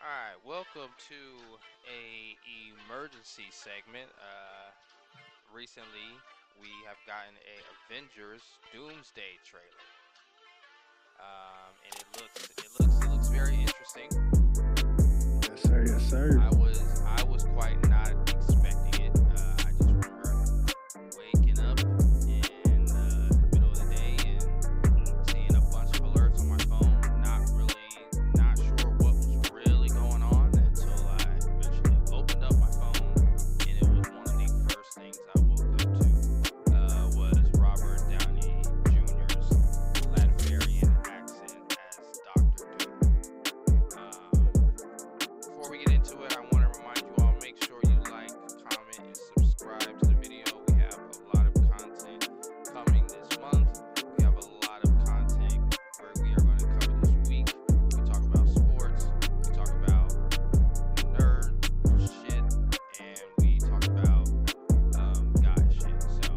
All right, welcome to a emergency segment. Recently we have gotten a Avengers Doomsday trailer, and it looks very interesting. Yes, sir. Yes, sir. I was quite not expecting it. I just remember waking up in the middle of the day and seeing a bunch of alerts on my phone, not sure what was really going on until I eventually opened up my phone, and it was one of the first things I woke up to. Was Robert Downey Jr.'s Latverian accent as Doctor Doom. Um, Before we get into it, I want to remind you all, make sure you like, comment, and subscribe to the video. We have a lot of content coming this month. We have a lot of content where we are going to cover this week. We talk about sports, we talk about nerd shit, and we talk about guy shit. So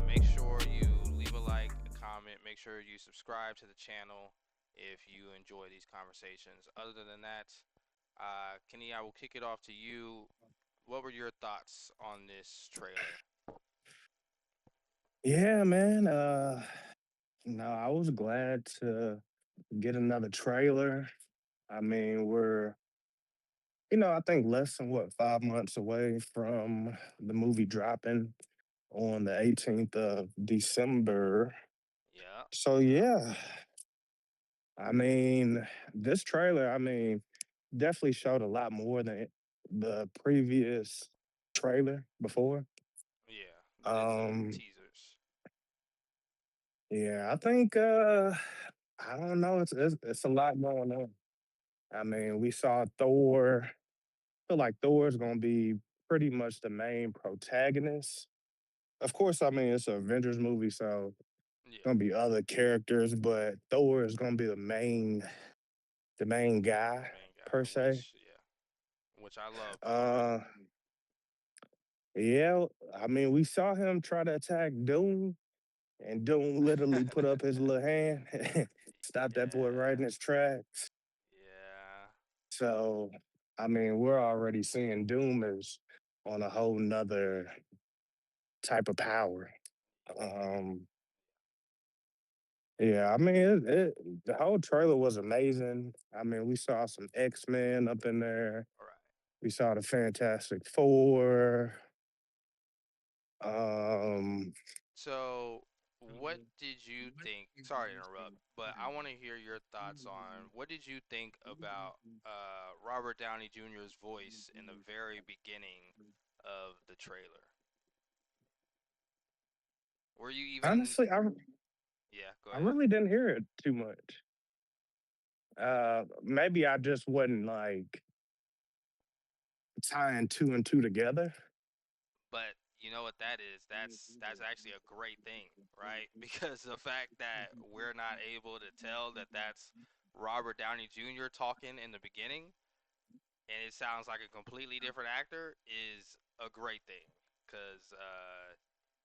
make sure you leave a like, a comment, make sure you subscribe to the channel if you enjoy these conversations. Other than that, Kenny, I will kick it off to you. What were your thoughts on this trailer? Yeah, man. No, I was glad to get another trailer. I mean, I think less than 5 months away from the movie dropping on the 18th of December. Yeah, So yeah, yeah, I mean, this trailer, definitely showed a lot more than the previous trailer before. yeah. The Um, teasers. yeah, I think I don't know. It's a lot going on. I mean, we saw Thor. I feel like Thor is going to be pretty much the main protagonist. Of course, I mean it's an Avengers movie, so Yeah, going to be other characters, but Thor is going to be the main the guy main per guy. se. Which I love, by the way. Uh, yeah, I mean we saw him try to attack Doom, and Doom literally put up his little hand, stopped that boy right Yeah, in his tracks. yeah. So, I mean, we're already seeing Doom is on a whole nother type of power. Um, yeah, I mean, the whole trailer was amazing. I mean, we saw some X-Men up in there. All right. We saw the Fantastic Four. Um, So, what did you think? Sorry to interrupt, but I want to hear your thoughts on what did you think about Robert Downey Jr.'s voice in the very beginning of the trailer? Were you even? honestly, Yeah, go I ahead. really didn't hear it too much. Maybe I just wasn't like tying two and two together. But you know what that is? That's actually a great thing, right? Because the fact that we're not able to tell that that's Robert Downey Jr. talking in the beginning, and it sounds like a completely different actor, is a great thing. Cause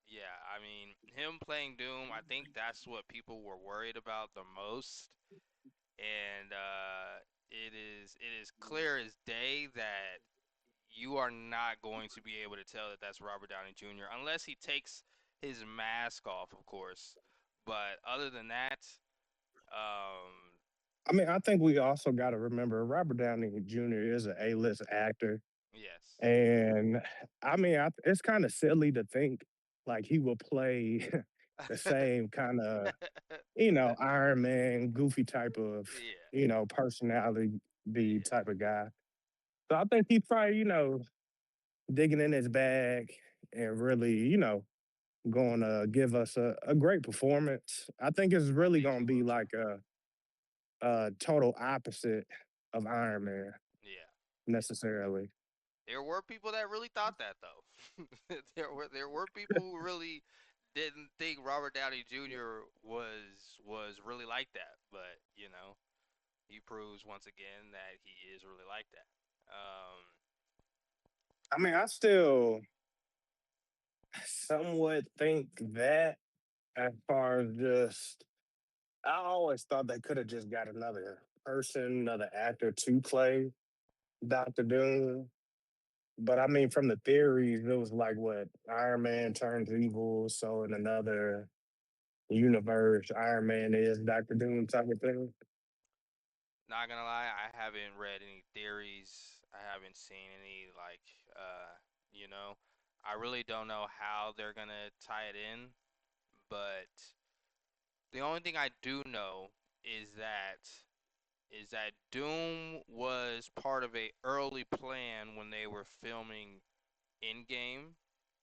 yeah, I mean him playing Doom, I think that's what people were worried about the most, and it is clear as day that you are not going to be able to tell that that's Robert Downey Jr. unless he takes his mask off, of course. But other than that, um, I mean, I think we also got to remember Robert Downey Jr. is an A-list actor, yes, and I mean, it's kind of silly to think like he will play the same kind of Iron Man, goofy type of yeah, personality, the yeah, type of guy. So I think he's probably digging in his bag and really going to give us a great performance. I think it's I really think going he to will be too. like a total opposite of Iron Man Yeah, yeah. necessarily. There were people that really thought that though. There were people who really didn't think Robert Downey Jr. was really like that, but he proves once again that he is really like that. I mean, I still somewhat think that as far as just, I always thought they could have just got another. person or the actor to play Doctor Doom. But I mean, from the theories, it was like what Iron Man turns evil, so in another universe, Iron Man is Doctor Doom type of thing. Not gonna lie, I haven't read any theories. I haven't seen any you know, I really don't know how they're gonna tie it in, but the only thing I do know is that Doom was part of a early plan when they were filming Endgame,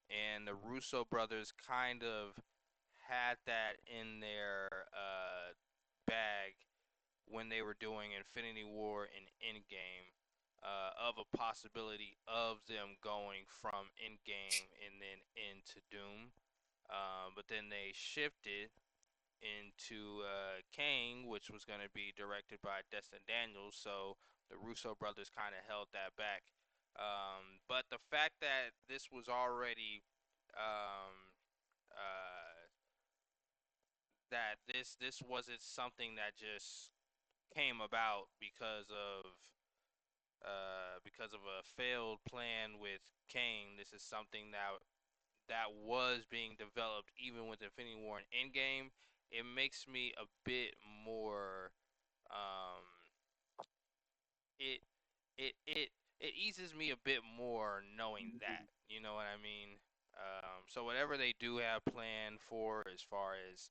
and the Russo brothers kind of had that in their bag when they were doing Infinity War and Endgame, of a possibility of them going from Endgame and then into Doom. But then they shifted into Kang, which was going to be directed by Destin Daniels. So the Russo brothers kind of held that back. But the fact that this was already um, uh, that this wasn't something that just came about because of a failed plan with Kang. This is something that was being developed even with Infinity War and Endgame. It makes me a bit more um it it eases me a bit more knowing that. You know what I mean? So whatever they do have planned for as far as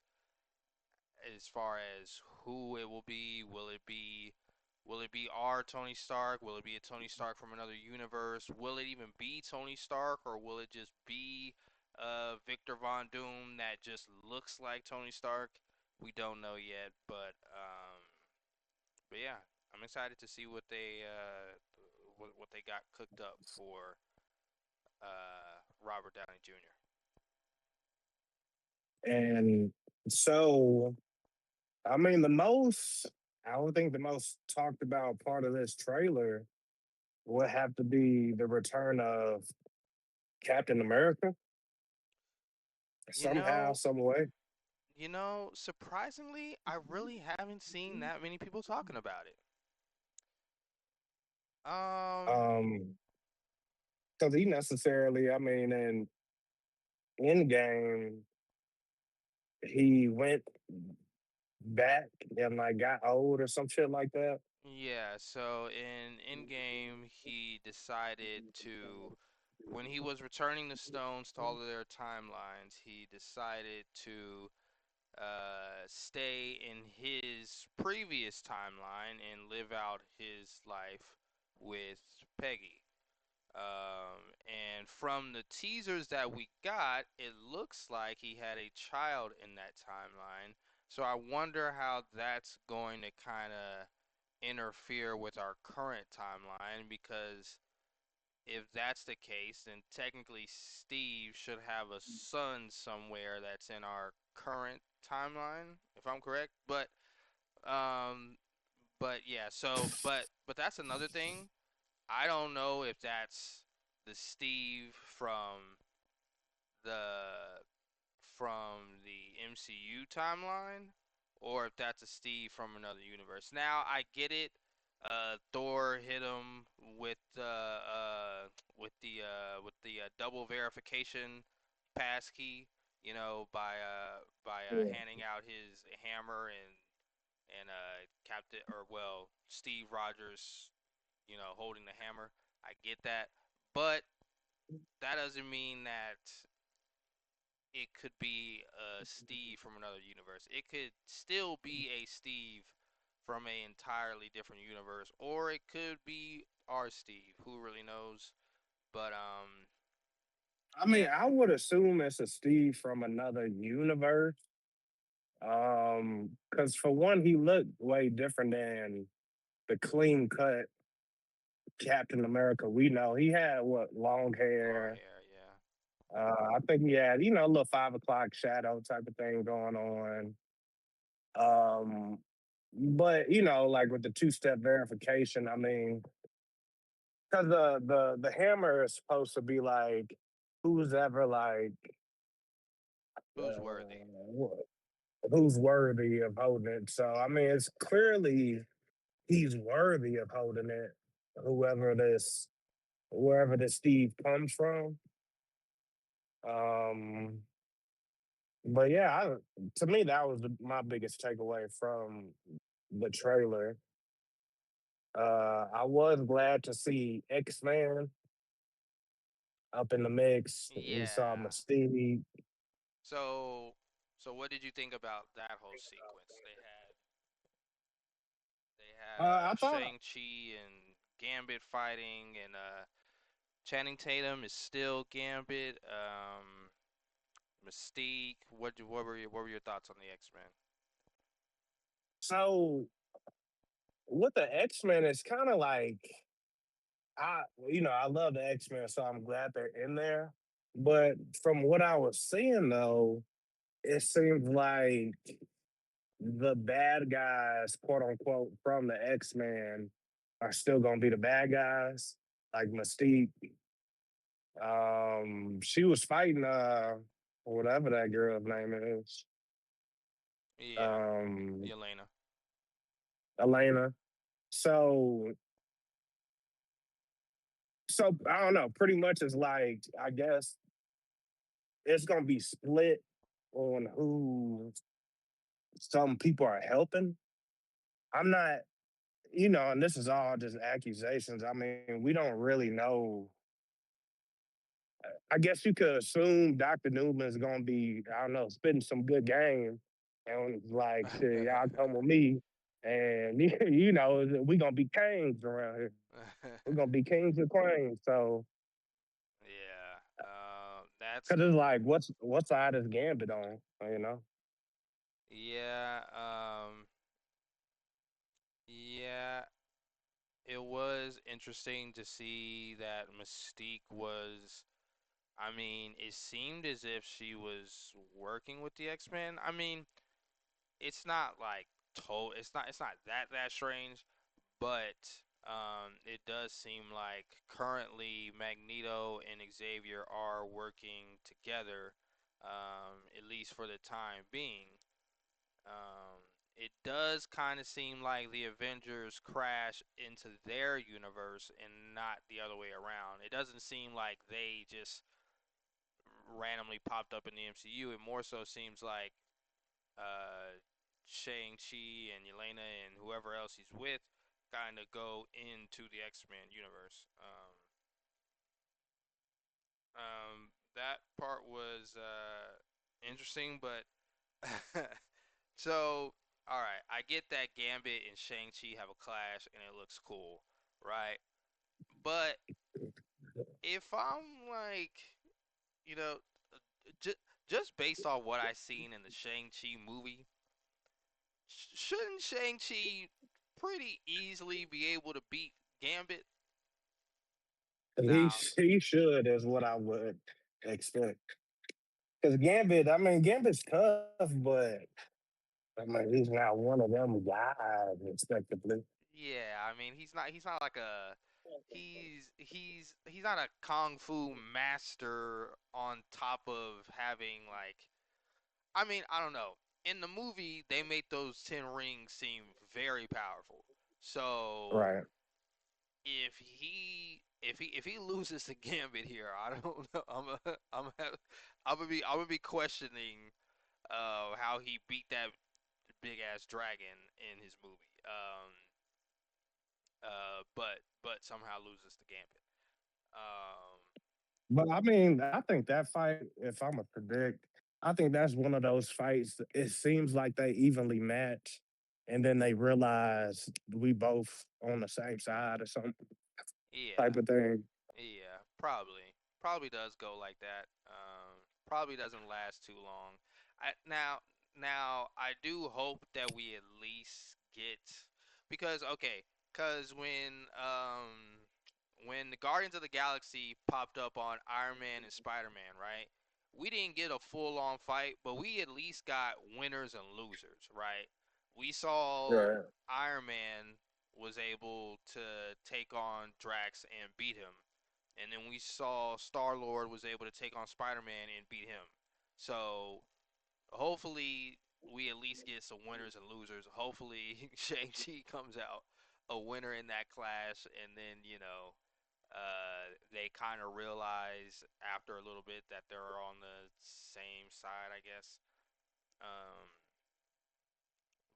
who it will be, will it be our Tony Stark? Will it be a Tony Stark from another universe? Will it even be Tony Stark, or will it just be Victor Von Doom that just looks like Tony Stark? We don't know yet, but yeah, I'm excited to see what they got cooked up for Robert Downey Jr. And so, I mean, I would think the most talked about part of this trailer would have to be the return of Captain America You somehow, know, some way. surprisingly, I really haven't seen that many people talking about it. Um, Um, because he necessarily, I mean, in Endgame, he went back and like got old or some shit like that. yeah, so in Endgame, he decided to, when he was returning the stones to all of their timelines, he decided to stay in his previous timeline and live out his life with Peggy. And from the teasers that we got, it looks like he had a child in that timeline. So I wonder how that's going to kind of interfere with our current timeline, because if that's the case, then technically Steve should have a son somewhere that's in our current timeline, if I'm correct. Um, but yeah, but that's another thing. I don't know if that's the Steve the the MCU timeline, or if that's a Steve from another universe. Now I get it. Thor hit him with the double verification passkey, by Yeah. handing out his hammer and Captain, or well, Steve Rogers, holding the hammer. I get that, but that doesn't mean that it could be a Steve from another universe. It could still be a Steve from an entirely different universe, or it could be our Steve. Who really knows? But I mean, yeah, I would assume it's a Steve from another universe. Because for one, he looked way different than the clean cut Captain America we know. He had what long long hair. hair. Yeah, I think he had, a little 5 o'clock shadow type of thing going on. But like with the two-step verification, I mean, because the hammer is supposed to be like who's ever like who's worthy? who's worthy of holding it. So I mean, it's clearly he's worthy of holding it. Whoever this, wherever this Steve comes from. Um, but yeah, to me that was my biggest takeaway from the trailer. I was glad to see X-Man up in the mix. We saw Yeah. Mystique. So, so what did you think about that whole sequence? They had I thought Shang-Chi and Gambit fighting, and Channing Tatum is still Gambit. Mystique. What were your thoughts on the X-Men? so. With the X-Men, it's kind of like I love the X-Men, so I'm glad they're in there. But from what I was seeing, though, it seems like the bad guys, quote unquote, from the X-Men are still gonna be the bad guys, like Mystique. She was fighting whatever that girl's name is. Yeah, Um Yelena. Elena. So so I don't know, pretty much it's like I guess it's gonna be split on who some people are helping. I'm not, and this is all just accusations. I mean, we don't really know. I guess you could assume Dr. Newman's gonna be, I don't know, spitting some good game and like, shit, y'all come with me. And we gonna be kings around here. We're gonna be kings and queens. So Yeah, that's cause it's like what side is Gambit on, yeah, yeah. It was interesting to see that Mystique was. I mean, it seemed as if she was working with the X-Men. I mean, it's not like it's not that strange, but it does seem like currently Magneto and Xavier are working together, at least for the time being. It does kind of seem like the Avengers crash into their universe and not the other way around. It doesn't seem like they just randomly popped up in the MCU. It more so seems like uh, Shang-Chi and Yelena and whoever else he's with kind of go into the X-Men universe. That part was interesting, but so all right, I get that Gambit and Shang-Chi have a clash and it looks cool, right? But if I'm like, you know, just just based on what I seen in the Shang-Chi movie, shouldn't Shang-Chi pretty easily be able to beat Gambit? he Now, he should is what I would expect. Because Gambit's tough, but I mean, he's not one of them guys, respectively. yeah, I mean, he's not like a he's not a kung fu master on top of having like I mean, I don't know. In the movie, they made those 10 rings seem very powerful. So, Right. if he loses the Gambit here, I don't know. I'm gonna be questioning how he beat that big ass dragon in his movie. But somehow loses the Gambit. Um, But I mean, I think that fight, if I'm a predict, I think that's one of those fights. It seems like they evenly match, and then they realize we both on the same side or something yeah, type of thing. yeah, probably does go like that. Probably doesn't last too long. Now I do hope that we at least get because okay, because when the Guardians of the Galaxy popped up on Iron Man and Spider Man, right? We didn't get a full on fight, but we at least got winners and losers, right? We saw Right. Iron Man was able to take on Drax and beat him. And then we saw Star Lord was able to take on Spider Man and beat him. So hopefully we at least get some winners and losers. Hopefully Shang Chi comes out. a winner in that clash, and then they kind of realize after a little bit that they're on the same side, I guess. Um,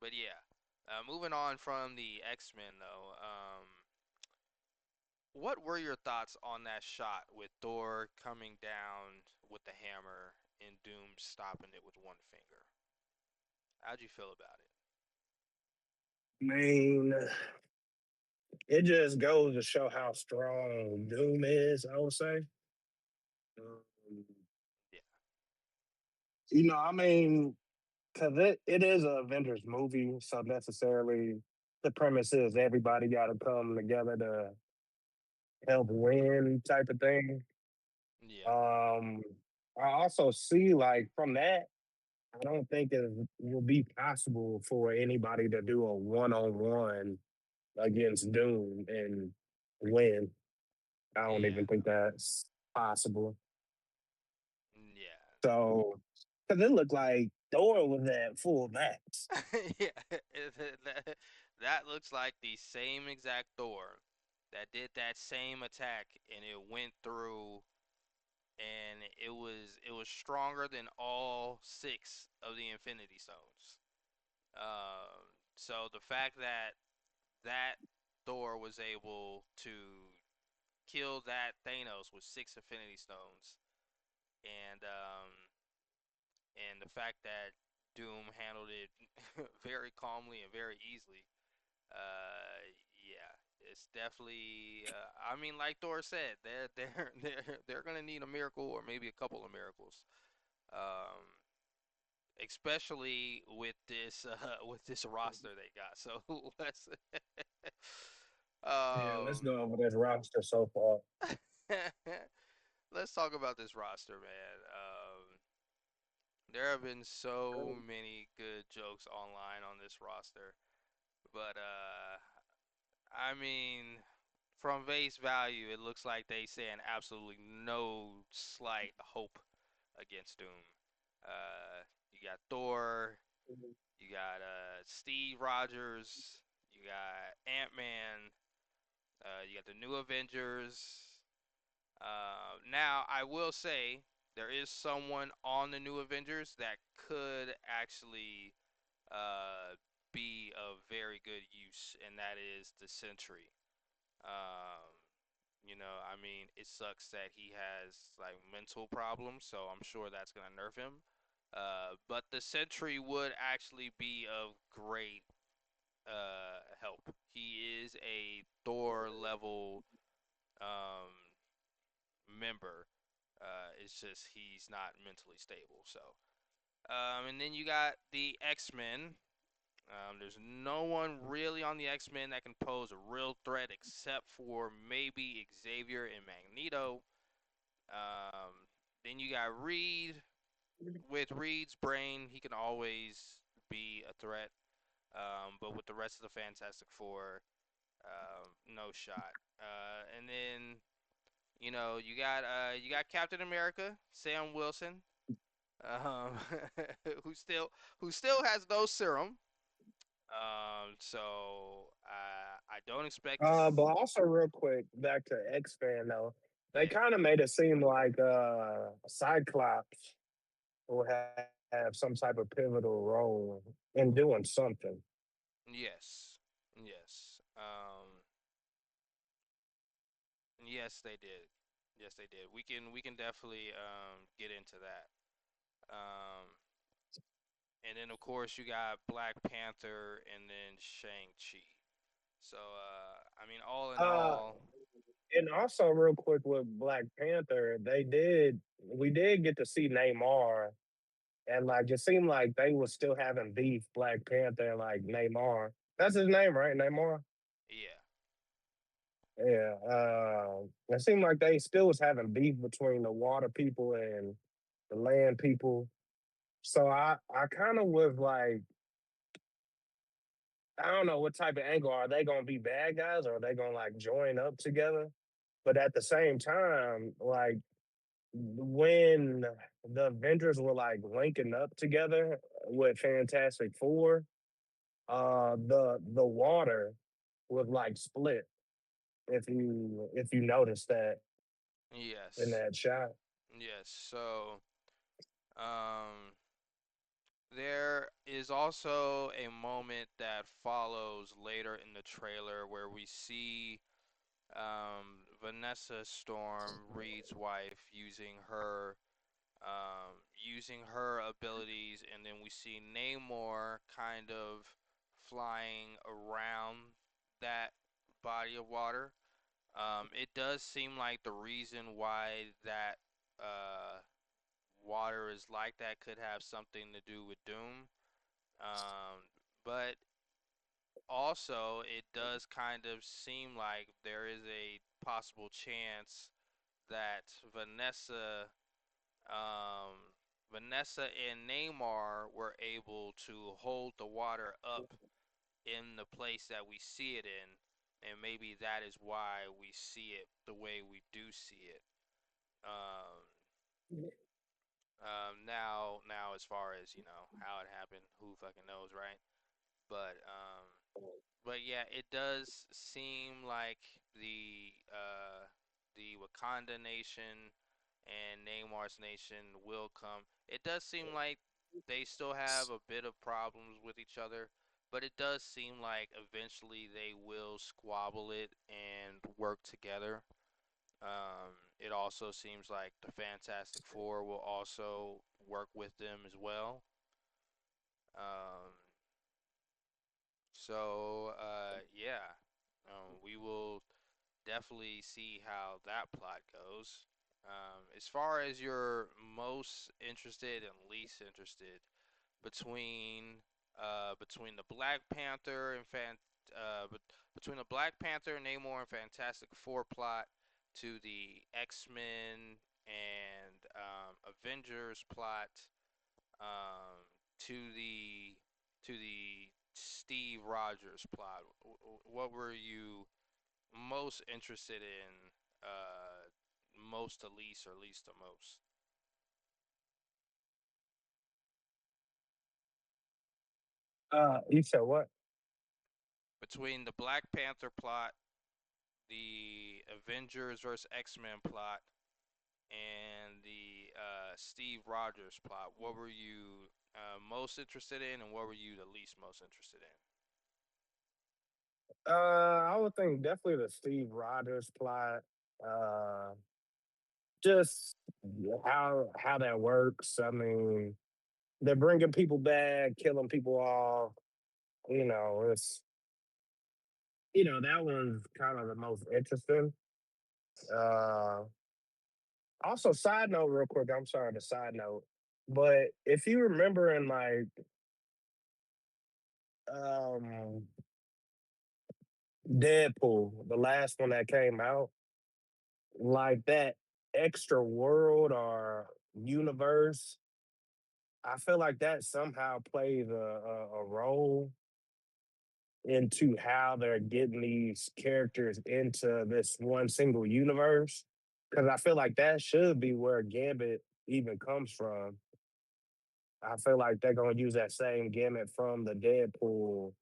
but yeah, moving on from the X Men though. What were your thoughts on that shot with Thor coming down with the hammer and Doom stopping it with one finger? How'd you feel about it? I mean, it just goes to show how strong Doom is, I would say. Um, Yeah, I mean, because it is a Avengers movie, so necessarily the premise is everybody got to come together to help win type of thing. yeah, Um, I also see like from that, I don't think it will be possible for anybody to do a one on one against Doom and win. I don't yeah, even think that's possible. yeah. So, because it looked like Thor was at full max. Yeah, that looks like the same exact Thor that did that same attack, and it went through, and it was stronger than all six of the Infinity Stones. So the fact that that Thor was able to kill that Thanos with six Infinity Stones, and the fact that Doom handled it very calmly and very easily. Yeah, it's definitely. I mean, like Thor said, they're gonna need a miracle or maybe a couple of miracles. Um, Especially with this with this roster they got. So let's Yeah, let's um go over this roster so far. let's talk about this roster, man. There have been so many good jokes online on this roster, but I mean, from base value, it looks like they stand absolutely no slight hope against Doom. You got Thor, you got Steve Rogers, you got Ant Man, you got the New Avengers. Now, I will say there is someone on the New Avengers that could actually uh, be of very good use, and that is the Sentry. Um, I mean, it sucks that he has like mental problems, so I'm sure that's gonna nerf him. But the Sentry would actually be of great help. He is a Thor level um, member. It's just he's not mentally stable. So, and then you got the X Men. There's no one really on the X Men that can pose a real threat except for maybe Xavier and Magneto. Um, then you got Reed. With Reed's brain, he can always be a threat. But with the rest of the Fantastic Four, no shot. And then you got Captain America, Sam Wilson, um, who still who still has no serum. So I don't expect. But also real quick, back to X Fan though, they Yeah. kind of made it seem like Cyclops will have some type of pivotal role in doing something. Yes. Yes. Yes, they did. Yes, they did. We can definitely get into that. Um, and then of course you got Black Panther and then Shang Chi. So I mean, all in Uh, all, and also real quick with Black Panther, we did get to see Neymar, and like it seemed like they was still having beef, Black Panther and like Neymar. That's his name, right? Neymar. yeah, Yeah. It seemed like they still was having beef between the water people and the land people. So I kind of was like, I don't know what type of angle are they gonna be bad guys or are they gonna like join up together? But at the same time, like when the Avengers were like linking up together with Fantastic Four, the water. was like split. If you notice that in Yes. that shot. Yes. So, um, there is also a moment that follows later in the trailer where we see Vanessa Storm, Reed's wife, using her abilities, and then we see Namor kind of flying around that body of water. It does seem like the reason why that uh, water is like that could have something to do with Doom. But also, it does kind of seem like there is a possible chance that um, Vanessa and Neymar were able to hold the water up in the place that we see it in, and maybe that is why we see it the way we do see it. Um, now, as far as how it happened, who fucking knows, right? But yeah, it does seem like the Wakanda nation and Neymar's nation will come. It does seem like they still have a bit of problems with each other, but it does seem like eventually they will squabble it and work together. It also seems like the Fantastic Four will also work with them as well. Um, yeah, we will definitely see how that plot goes. As far as you're most interested and least interested between the Black Panther and between the Black Panther, Namor, and Fantastic Four plot to the X-Men and Avengers plot, um, to the Steve Rogers plot. What were you most interested in, most to least or least to most? You said what? Between the Black Panther plot, the Avengers versus X-Men plot, and the Steve Rogers plot, what were you most interested in, and what were you the least most interested in? I would think definitely the Steve Rogers plot. Uh, just how that works. I mean, they're bringing people back, killing people off. It's that one's kind of the most interesting. Uh, Also, side note, real quick. I'm sorry to side note, but if you remember in like um Deadpool, the last one that came out, like that extra world or universe, I feel like that somehow plays a role into how they're getting these characters into this one single universe. Because I feel like that should be where Gambit even comes from. I feel like they're gonna use that same gimmick from the Deadpool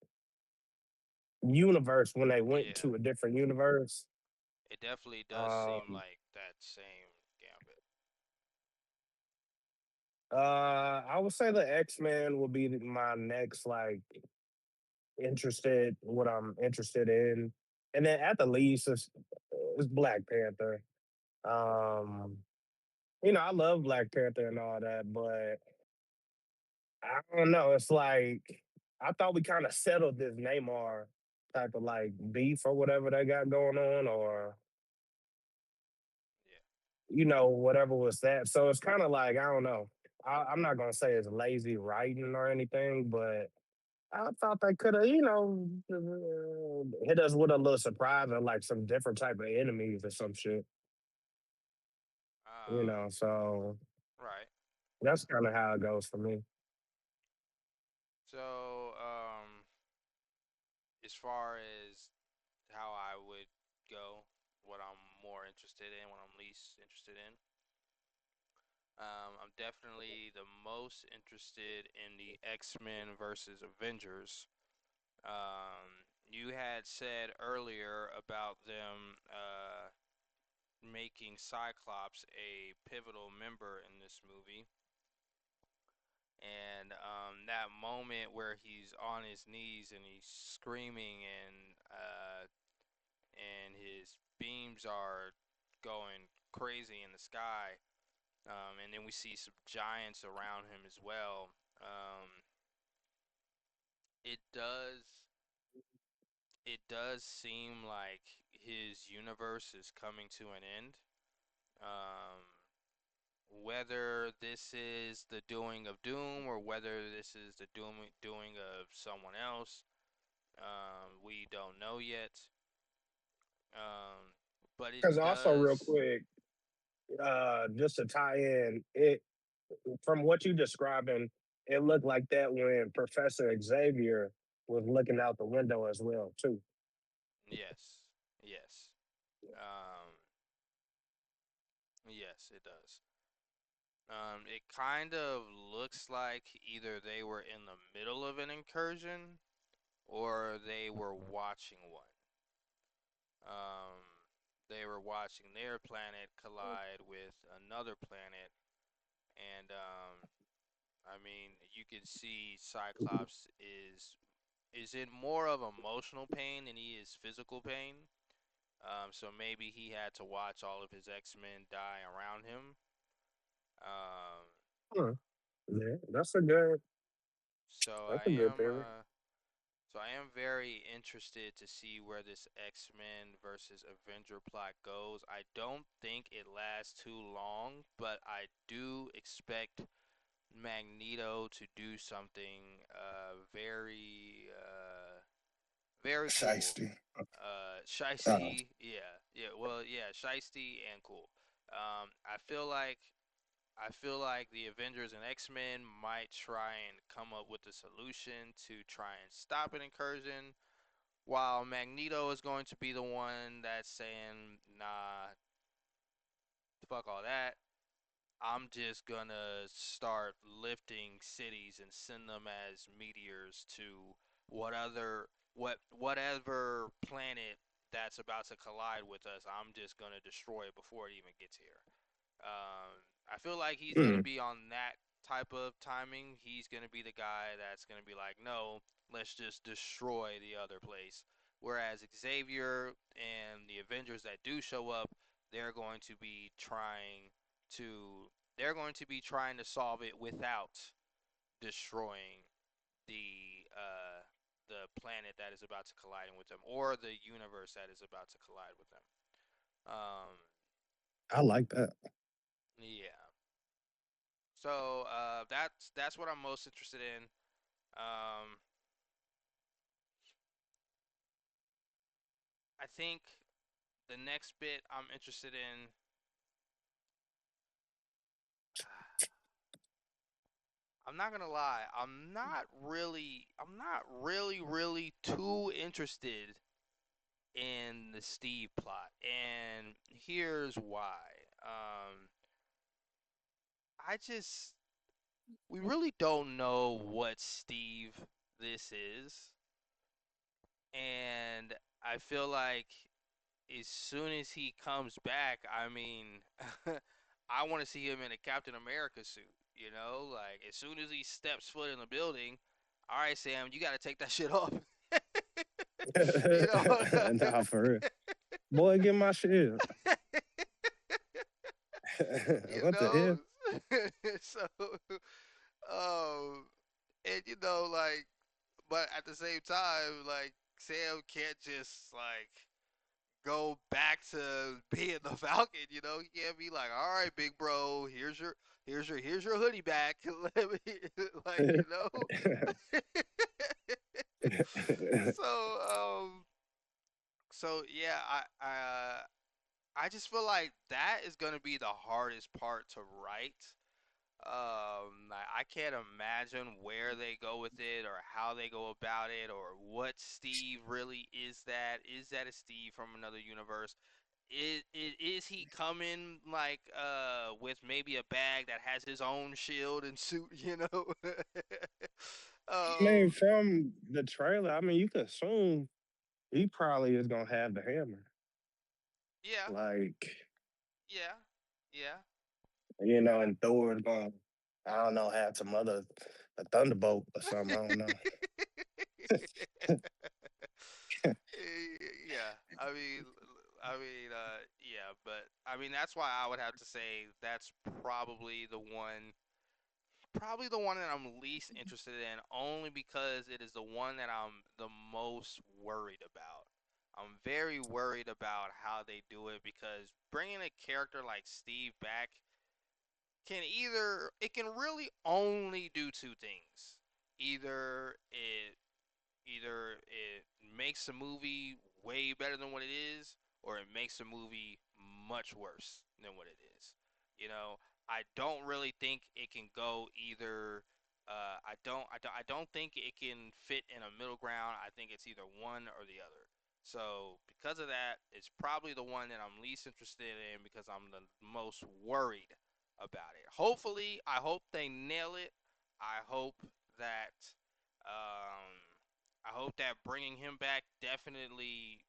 universe when they went Yeah, to a different universe. it definitely does seem Um, like that same gambit. I would say the X-Men will be my next like what I'm interested in, and then at the least it's Black Panther. Um, I love Black Panther and all that, but I don't know. It's like I thought we kind of settled this Neymar type of like beef or whatever they got going on, or Yeah. whatever was that. So it's kind of like I don't know. I'm not gonna say it's lazy writing or anything, but I thought they could have, hit us with a little surprise or like some different type of enemies or some shit. So Right. that's kind of how it goes for me. So, as far as how I would go, what I'm more interested in, what I'm least interested in, I'm definitely the most interested in the X-Men versus Avengers. you had said earlier about them making Cyclops a pivotal member in this movie, and that moment where he's on his knees and he's screaming and his beams are going crazy in the sky, and then we see some giants around him as well. Um, it does it does seem like his universe is coming to an end. Um, whether this is the doing of Doom or whether this is the doing of someone else, we don't know yet. Um, but it Because also, real does, quick, just to tie in, it from what you describing, it looked like that when Professor Xavier was looking out the window as well, too. yes, yes, um, yes, it does. It kind of looks like either they were in the middle of an incursion or they were watching one. Um, they were watching their planet collide with another planet, and I mean, you can see Cyclops is in more of emotional pain than he is physical pain. So maybe he had to watch all of his X-Men die around him. Um, Huh. Yeah, so that's I a good am theory. uh, so I am very interested to see where this X-Men versus Avenger plot goes. I don't think it lasts too long, but I do expect Magneto to do something very cool. Shiesty. Uh, Shiesty, yeah, yeah. Well, yeah, Shiesty and cool. I feel like the Avengers and X-Men might try and come up with a solution to try and stop an incursion, while Magneto is going to be the one that's saying, "Nah, fuck all that. I'm just gonna start lifting cities and send them as meteors to whatever planet that's about to collide with us. I'm just gonna destroy it before it even gets here." I feel like he's gonna mm, be on that type of timing. He's gonna be the guy that's gonna be like, no, let's just destroy the other place. Whereas Xavier and the Avengers that do show up, they're going to be trying to solve it without destroying the uh, the planet that is about to collide with them or the universe that is about to collide with them. Um, I like that. yeah. So that's what I'm most interested in. Um, I think the next bit I'm interested in. I'm not gonna lie. I'm not really too interested in the Steve plot, and here's why. Um, I just we really don't know what Steve this is, and I feel like as soon as he comes back, I mean, I want to see him in a Captain America suit. You know, like as soon as he steps foot in the building, all right, Sam, you got to take that shit off. you know, Nah, for real. Boy, get my shit. you What the hell? know. so, um, and like, but at the same time, like Sam can't just like go back to being the Falcon. He can't be like, all right, big bro, here's your hoodie back. Let me like so yeah, I just feel like that is gonna be the hardest part to write. I can't imagine where they go with it or how they go about it or what Steve really is. That a Steve from another universe? Is he coming like with maybe a bag that has his own shield and suit? I mean, um, from the trailer, I mean, you could assume. he probably is gonna have the hammer. Yeah, Like, yeah, yeah. and Thor is gonna, I don't know, have some other a thunderbolt or something. I don't know. Yeah, yeah, but I mean that's why I would have to say that's probably the one that I'm least interested in, only because it is the one that I'm the most worried about. I'm very worried about how they do it because bringing a character like Steve back it can really only do two things. Either it Either it makes a movie way better than what it is, or it makes a movie much worse than what it is. You know, I don't really think it can go either. I don't think it can fit in a middle ground. I think it's either one or the other. So because of that, it's probably the one that I'm least interested in because I'm the most worried about it. Hopefully, I hope they nail it. I hope that um, I hope that bringing him back definitely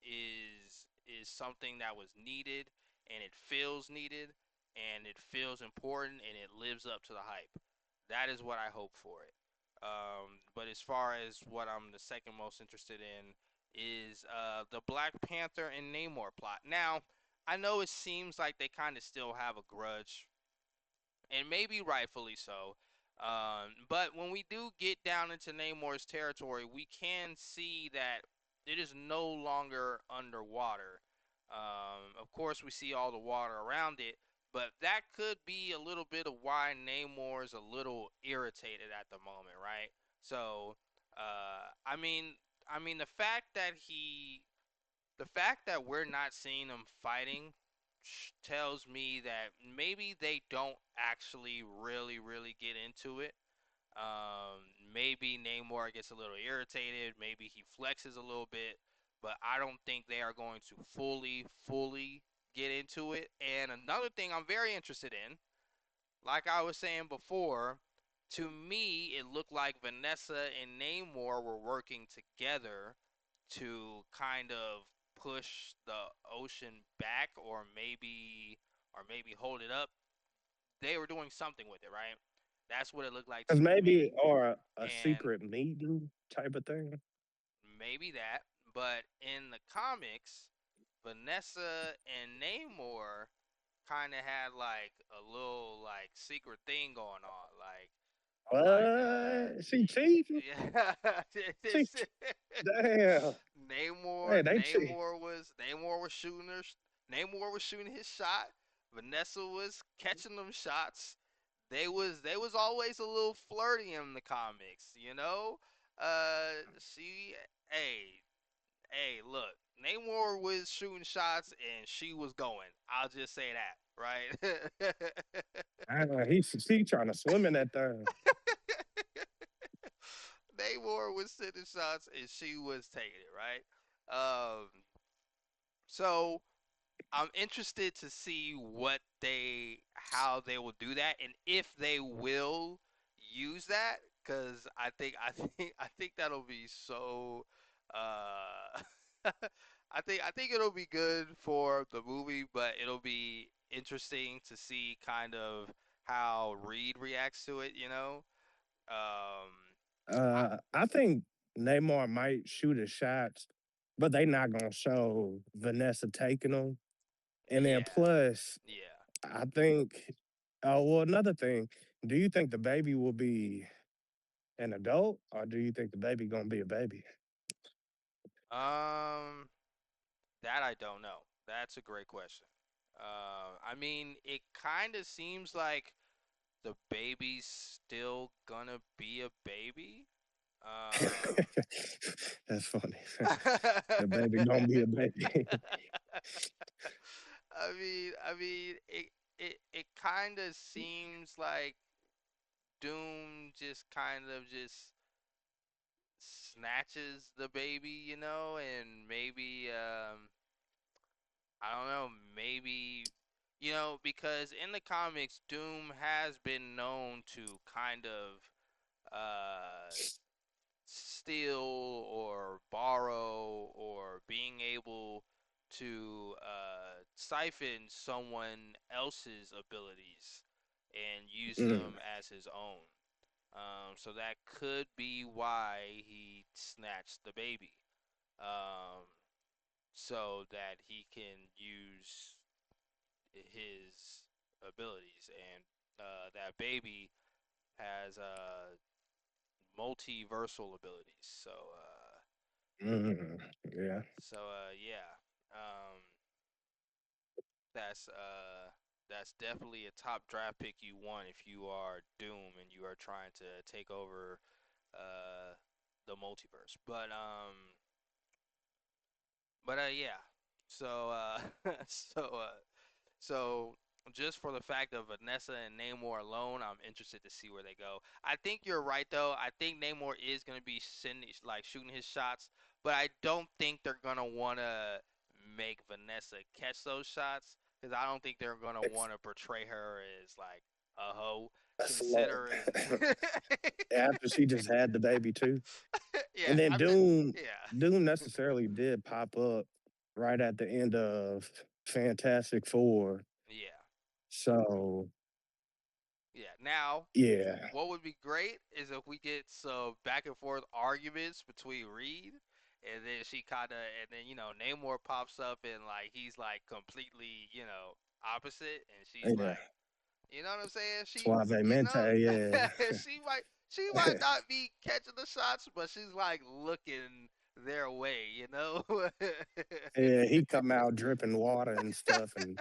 is something that was needed, and it feels needed, and it feels important, and it lives up to the hype. That is what I hope for it. But as far as what I'm the second most interested in is the Black Panther and Namor plot. Now, I know it seems like they kind of still have a grudge, and maybe rightfully so. But when we do get down into Namor's territory, we can see that it is no longer underwater. Of course, we see all the water around it, but that could be a little bit of why Namor is a little irritated at the moment, right? So, I mean, the fact that we're not seeing them fighting tells me that maybe they don't actually really get into it. Maybe Namor gets a little irritated, maybe he flexes a little bit, but I don't think they are going to fully get into it. And another thing I'm very interested in, like I was saying before, to me, it looked like Vanessa and Namor were working together to kind of push the ocean back, or maybe hold it up. They were doing something with it, right? That's what it looked like Cause to maybe me. or a And secret meeting type of thing. maybe that, but in the comics, Vanessa and Namor kind of had like a little like secret thing going on, What? She cheating? yeah, She this damn. Hey, Namor they cheat. Namor was Namor was shooting her Namor was shooting his shot. Vanessa was catching them shots. They was always a little flirty in the comics, you know. She hey hey look, Namor was shooting shots and she was going. I'll just say that, right? She trying to swim in that thing. Namor was sending shots and she was taking it, right? Um, so I'm interested to see how they will do that, and if they will use that, because I think that'll be so. I think it'll be good for the movie, but it'll be interesting to see kind of how Reed reacts to it. I, I think Neymar might shoot his shots, but they not gonna show Vanessa taking them. And then yeah, plus, yeah. I think. Oh well, another thing. Do you think the baby will be an adult, or do you think the baby gonna be a baby? Um, that I don't know. That's a great question. I mean, it kind of seems like the baby's still gonna be a baby. That's funny. The baby gonna I be a baby. it kind of seems like Doom just kind of just snatches the baby, and maybe I don't know, maybe because in the comics, Doom has been known to kind of uh steal or borrow or being able to siphon someone else's abilities and use Mm, them as his own. So that could be why he snatched the baby, um, so that he can use his abilities, and that baby has multiversal abilities. mm, yeah. Yeah, that's that's definitely a top draft pick you want if you are Doom and you are trying to take over uh, the multiverse. Yeah. So so uh, So just for the fact of Vanessa and Namor alone, I'm interested to see where they go. I think you're right though. I think Namor is gonna be sending like shooting his shots, but I don't think they're gonna wanna make Vanessa catch those shots because I don't think they're gonna It's wanna portray her as like a hoe, a slow. considering. After she just had the baby too. Yeah, And then I mean, Doom, yeah, Doom necessarily did pop up right at the end of Fantastic Four. yeah, So yeah. Now, yeah, what would be great is if we get some back and forth arguments between Reed, and then she kind of, and then Namor pops up and like he's like completely opposite, and she's yeah. like, you know what I'm saying? Suave Mente, yeah. She might not be catching the shots, but she's like looking their way, you know. Yeah, he come out dripping water and stuff and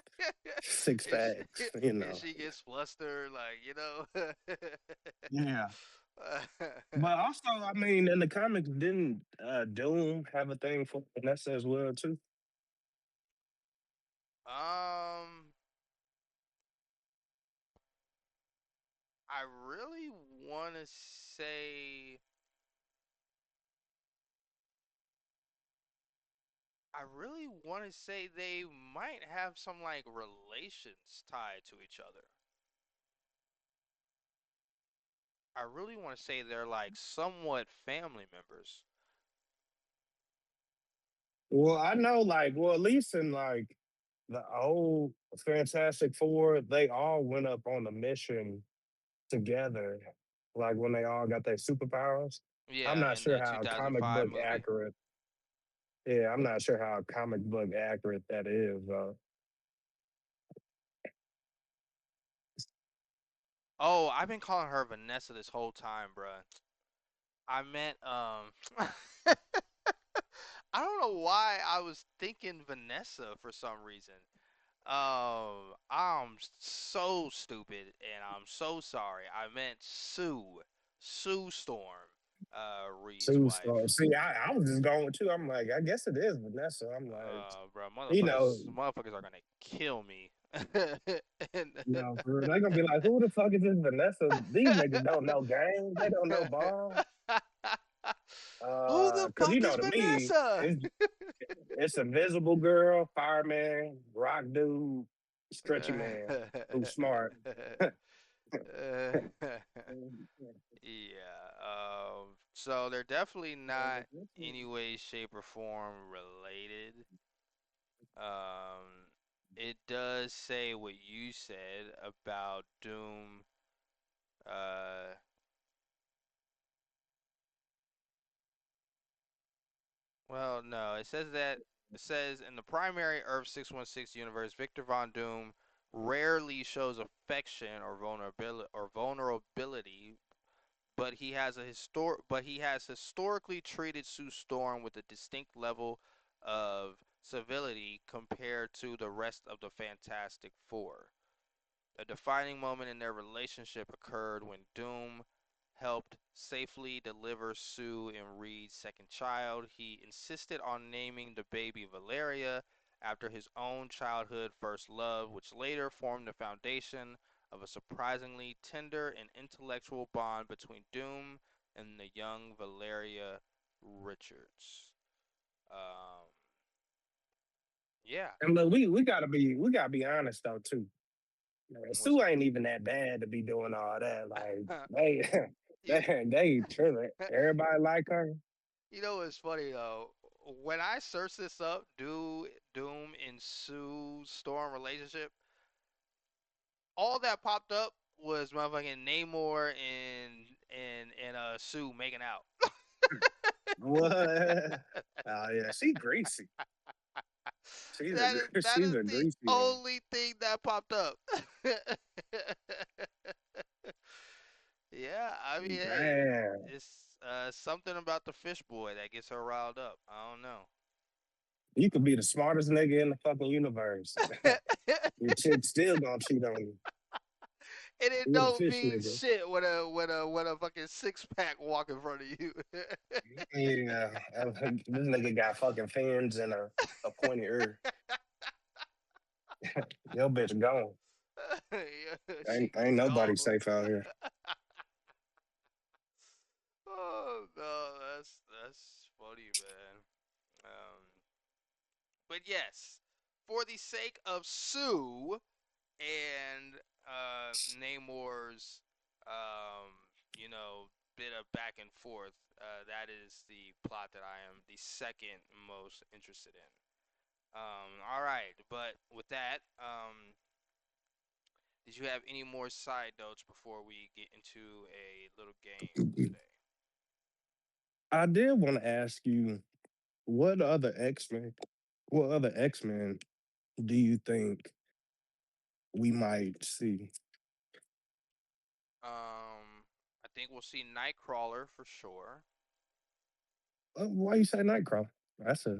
six and she, packs, and she gets flustered, like Yeah. But also, I mean, in the comics, didn't Doom have a thing for Vanessa as well too? um, I really want to say, they might have some like relations tied to each other. I really want to say they're like somewhat family members. Well, I know, like, well, at least in like the old Fantastic Four, they all went up on a mission together, like when they all got their superpowers. I'm Yeah, not in sure the how comic 2005 book movie. accurate. Yeah, I'm not sure how comic book accurate that is. Oh, I've been calling her Vanessa this whole time, bruh. I meant I don't know why I was thinking Vanessa for some reason. I'm so stupid and I'm so sorry. I meant Sue. Sue Storm, Reed's Sue Storm. wife. See, I was just going with you. I'm like, I guess it is Vanessa. I'm like, Bro, you know, motherfuckers are gonna kill me. And for real, they gonna be like, who the fuck is this Vanessa? These niggas don't know games. They don't know ball. Who the Cause fuck is to me, Vanessa? it's Invisible Girl, Fireman, Rock Dude, Stretchy Man, who's smart. Yeah. So they're definitely not any way, shape, or form related. Um, it does say what you said about Doom. Uh, well, no, it says in the primary Earth 616 universe, Victor Von Doom rarely shows affection or vulnerability, but he has historically treated Sue Storm with a distinct level of civility compared to the rest of the Fantastic Four. A defining moment in their relationship occurred when Doom helped safely deliver Sue and Reed's second child. He insisted on naming the baby Valeria after his own childhood first love, which later formed the foundation of a surprisingly tender and intellectual bond between Doom and the young Valeria Richards. Um, yeah. And look, we gotta be honest though too. What's Sue ain't even that bad to be doing all that. Like, they you They tripping. Everybody like her. you know what's funny though? When I searched this up, Doom and Sue Storm relationship, all that popped up was motherfucking Namor and Sue making out. What? Oh yeah, she greasy. That She's is a the greasy one. only thing that popped up. Yeah, I mean, hey, Damn. it's something about the fish boy that gets her riled up. I don't know. You could be the smartest nigga in the fucking universe. Your chick still gonna cheat on you. And it With a don't fish mean nigga. shit when a fucking six pack walk in front of you. Yeah. This nigga got fucking fins and a pointy ear. Your bitch gone. Yeah, Ain't, she ain't nobody gone. safe out here. Oh no, that's funny, man. Um, but yes, for the sake of Sue and Namor's, um, you know, bit of back and forth, that is the plot that I am the second most interested in. All right, but with that, did you have any more side notes before we get into a little game today? I did want to ask you, what other X Men? What other X Men do you think we might see? I think we'll see Nightcrawler for sure. Why you say Nightcrawler? That's a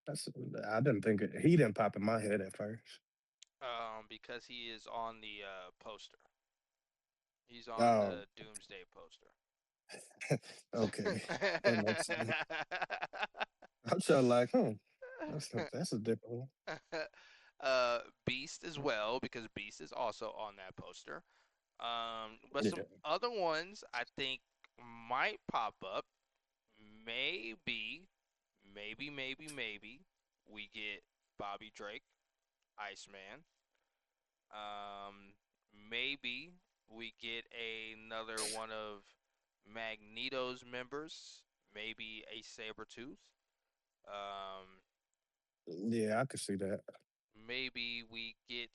that's. I didn't think it. He didn't pop in my head at first. Because he is on the poster. He's on Oh, the Doomsday poster. okay, that makes sense. I'm sure like, that's a different one. Beast as well because Beast is also on that poster. But some Yeah, other ones I think might pop up. Maybe, maybe we get Bobby Drake, Iceman. Um, Maybe we get another one of Magneto's members. Maybe a Sabretooth. Um, yeah, I could see that. Maybe we get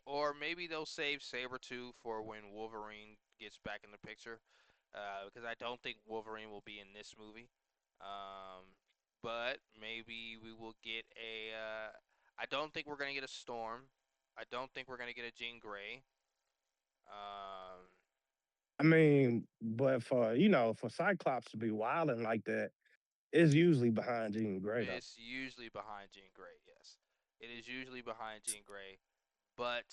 or maybe they'll save Sabretooth for when Wolverine gets back in the picture. Because I don't think Wolverine will be in this movie. Um, but maybe we will get I don't think we're gonna get a Storm. I don't think we're gonna get a Jean Grey. Um, I mean, but for Cyclops to be wilding like that, it's usually behind Jean Grey though. it's usually behind Jean Grey. Yes, it is usually behind Jean Grey, but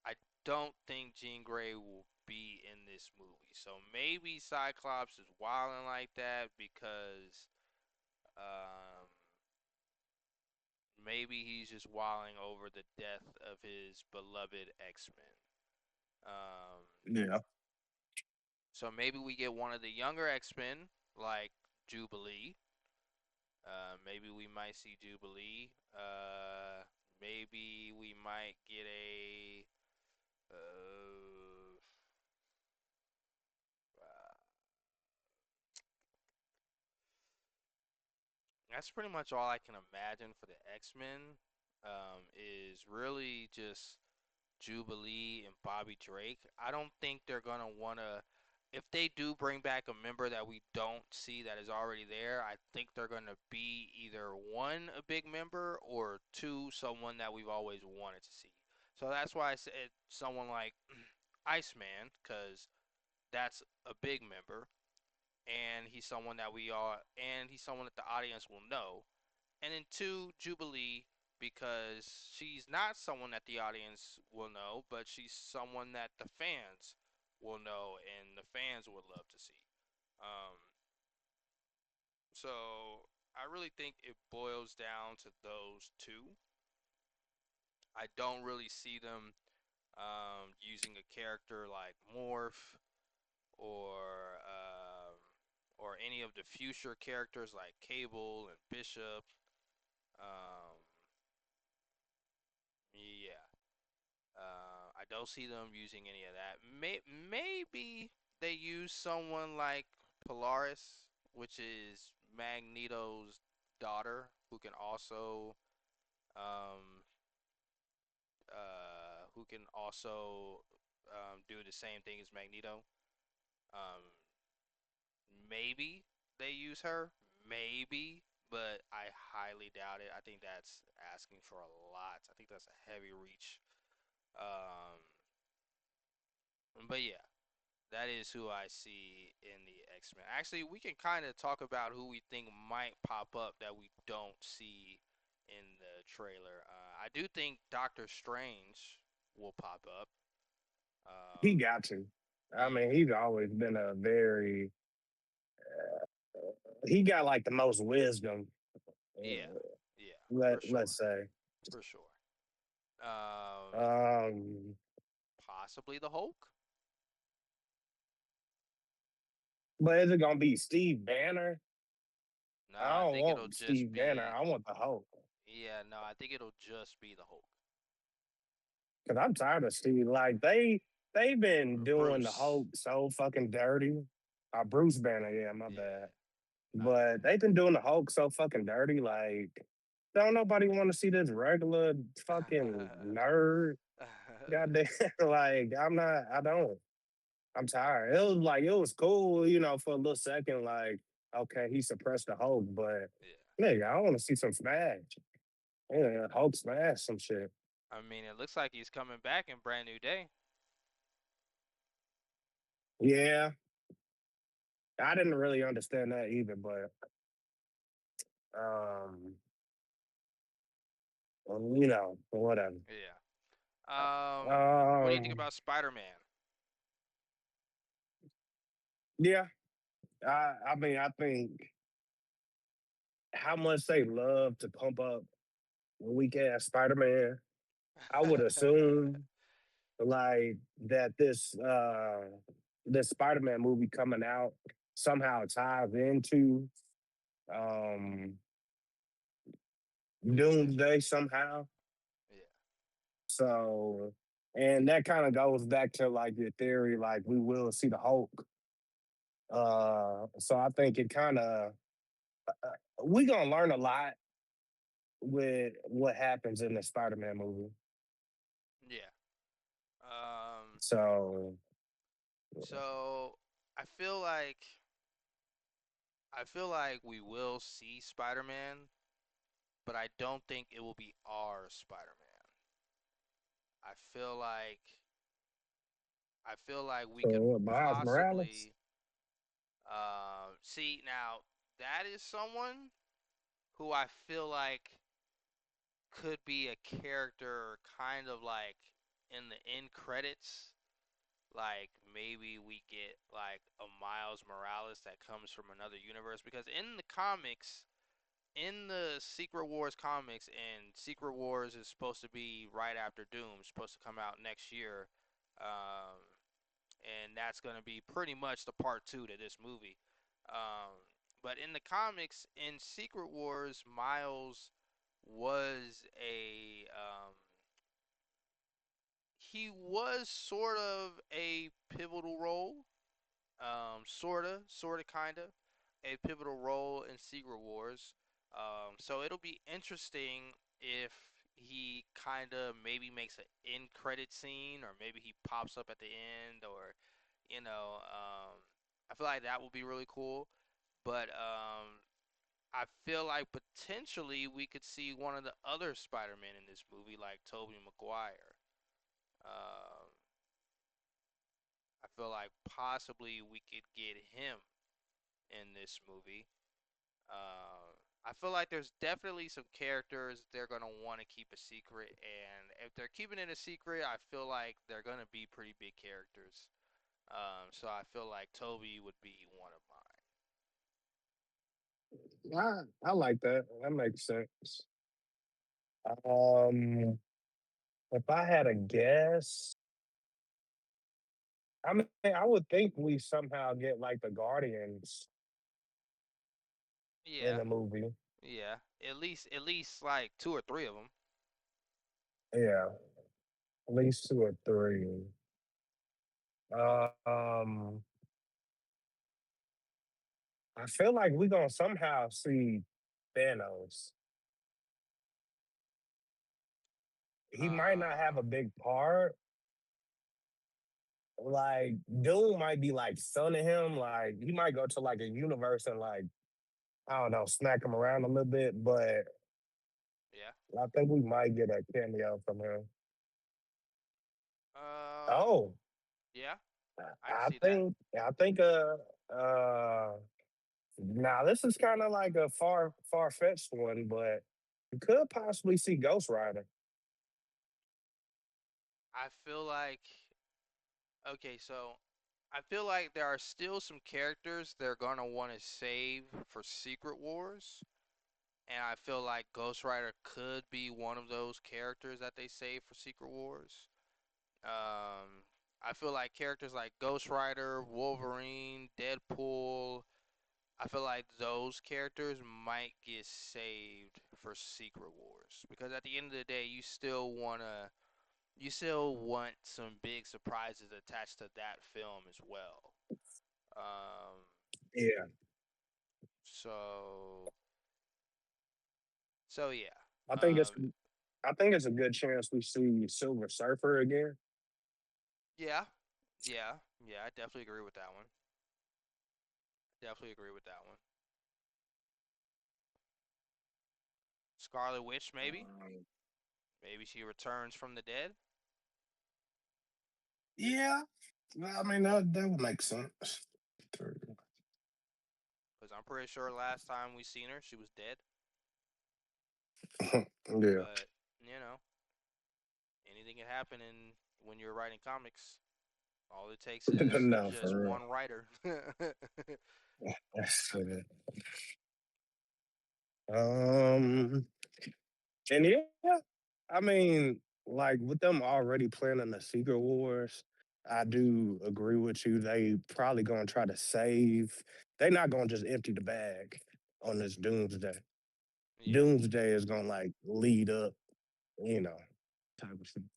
I don't think Jean Grey will be in this movie. So maybe Cyclops is wilding like that because um, maybe he's just wilding over the death of his beloved X Men. Um, Yeah. so maybe we get one of the younger X Men like Jubilee. Maybe we might see Jubilee. Maybe we might get a. Uh, that's pretty much all I can imagine for the X Men. Is really just Jubilee and Bobby Drake. I don't think they're gonna wanna. If they do bring back a member that we don't see that is already there, I think they're gonna be either one a big member or two someone that we've always wanted to see. So that's why I said someone like Iceman, because that's a big member, and he's someone that the audience will know. And then two, Jubilee, because she's not someone that the audience will know, but she's someone that the fans will know and the fans would love to see. Um, so I really think it boils down to those two. I don't really see them using a character like Morph or any of the future characters like Cable and Bishop. Um, yeah, I don't see them using any of that. Maybe. they use someone like Polaris, which is Magneto's daughter, who can also um do the same thing as Magneto. Um, Maybe they use her, maybe, but I highly doubt it. I think that's asking for a lot. I think that's a heavy reach. Um, but yeah, that is who I see in the X Men. Actually, we can kind of talk about who we think might pop up that we don't see in the trailer. I do think Doctor Strange will pop up. He Um, got to. I mean, yeah, he's always been a very he got like the most wisdom. yeah, uh, yeah, for let's sure, say. for sure. Um, Um, Possibly the Hulk. but is it gonna be Steve Banner? I Nah, I don't think it'll want just Steve Banner. be. I want the Hulk. Yeah, no, I think it'll just be the Hulk. Because I'm tired of Steve. Like they've been doing the Bruce. Hulk so fucking dirty. Bruce Banner, yeah, my bad. Yeah, I But they've been doing the Hulk so fucking dirty. Like, don't nobody want to see this regular fucking nerd. Goddamn, like I'm not. I don't. I'm tired. It was like it was cool, for a little second. Like, okay, he suppressed the Hulk, but yeah. nigga, I want to see some smash. Yeah, Hulk smash some shit. I mean, it looks like he's coming back in Brand New Day. Yeah, I didn't really understand that either, but um, well, whatever. Yeah. What do you think Um, about Spider-Man? yeah, I mean, I think how much they love to pump up weak ass Spider Man. I would assume like that this Spider Man movie coming out somehow ties into um Doomsday. Doomsday somehow. Yeah. So and that kind of goes back to like your theory, like we will see the Hulk. So I think it kind of we gonna learn a lot with what happens in the Spider Man movie. Yeah. Um. So So I feel like we will see Spider-Man, but I don't think it will be our Spider-Man. I feel like we could Miles Morales. possibly see now that is someone who I feel like could be a character kind of like in the end credits. Like maybe we get like a Miles Morales that comes from another universe because in the comics, in the Secret Wars comics, and Secret Wars is supposed to be right after Doom, it's supposed to come out next year. Um, and that's going to be pretty much the part two to this movie. Um, but in the comics, in Secret Wars, Miles was he was sort of a pivotal role, sorta, kinda, a pivotal role in Secret Wars. So it'll be interesting if he kind of maybe makes an end credit scene, or maybe he pops up at the end, or you know, I feel like that would be really cool. But I feel like potentially we could see one of the other Spider-Man in this movie, like Tobey Maguire. Um, I feel like possibly we could get him in this movie. I feel like there's definitely some characters they're gonna want to keep a secret, and if they're keeping it a secret, I feel like they're gonna be pretty big characters. So I feel like Toby would be one of mine. I like that. That makes sense. Um, if I had a guess, I mean, I would think we somehow get like the Guardians in Yeah, the movie. yeah. At least like two or three of them. Yeah, at least two or three. I feel like we gonna somehow see Thanos. He might not have Uh, a big part. Like Doom might be like stunning him. Like he might go to like a universe and like I don't know, smack him around a little bit. But yeah. I think we might get a cameo from him. Um, Oh, yeah, I can I see that. think I think now this is kind of like a far fetched one, but you could possibly see Ghost Rider. I feel like okay, so I feel like there are still some characters they're gonna want to save for Secret Wars, and I feel like Ghost Rider could be one of those characters that they save for Secret Wars. I feel like characters like Ghost Rider, Wolverine, Deadpool, I feel like those characters might get saved for Secret Wars because at the end of the day, you still want some big surprises attached to that film as well. Um, Yeah, so so yeah, I think it's um, I think it's a good chance we see Silver Surfer again. yeah, yeah, yeah. I definitely agree with that one. Definitely agree with that one. Scarlet Witch, maybe, Um, maybe she returns from the dead yeah, well, I mean that would make sense. because I'm pretty sure last time we seen her, she was dead. Yeah, But you know, anything can happen in when you're writing comics. All it takes is no, just for real. one writer. That's it. Um, and yeah, I mean, like with them already planning the Secret Wars, I do agree with you. They probably gonna try to save. They not gonna just empty the bag on this Doomsday. Yeah, Doomsday is gonna like lead up, you know, type of thing.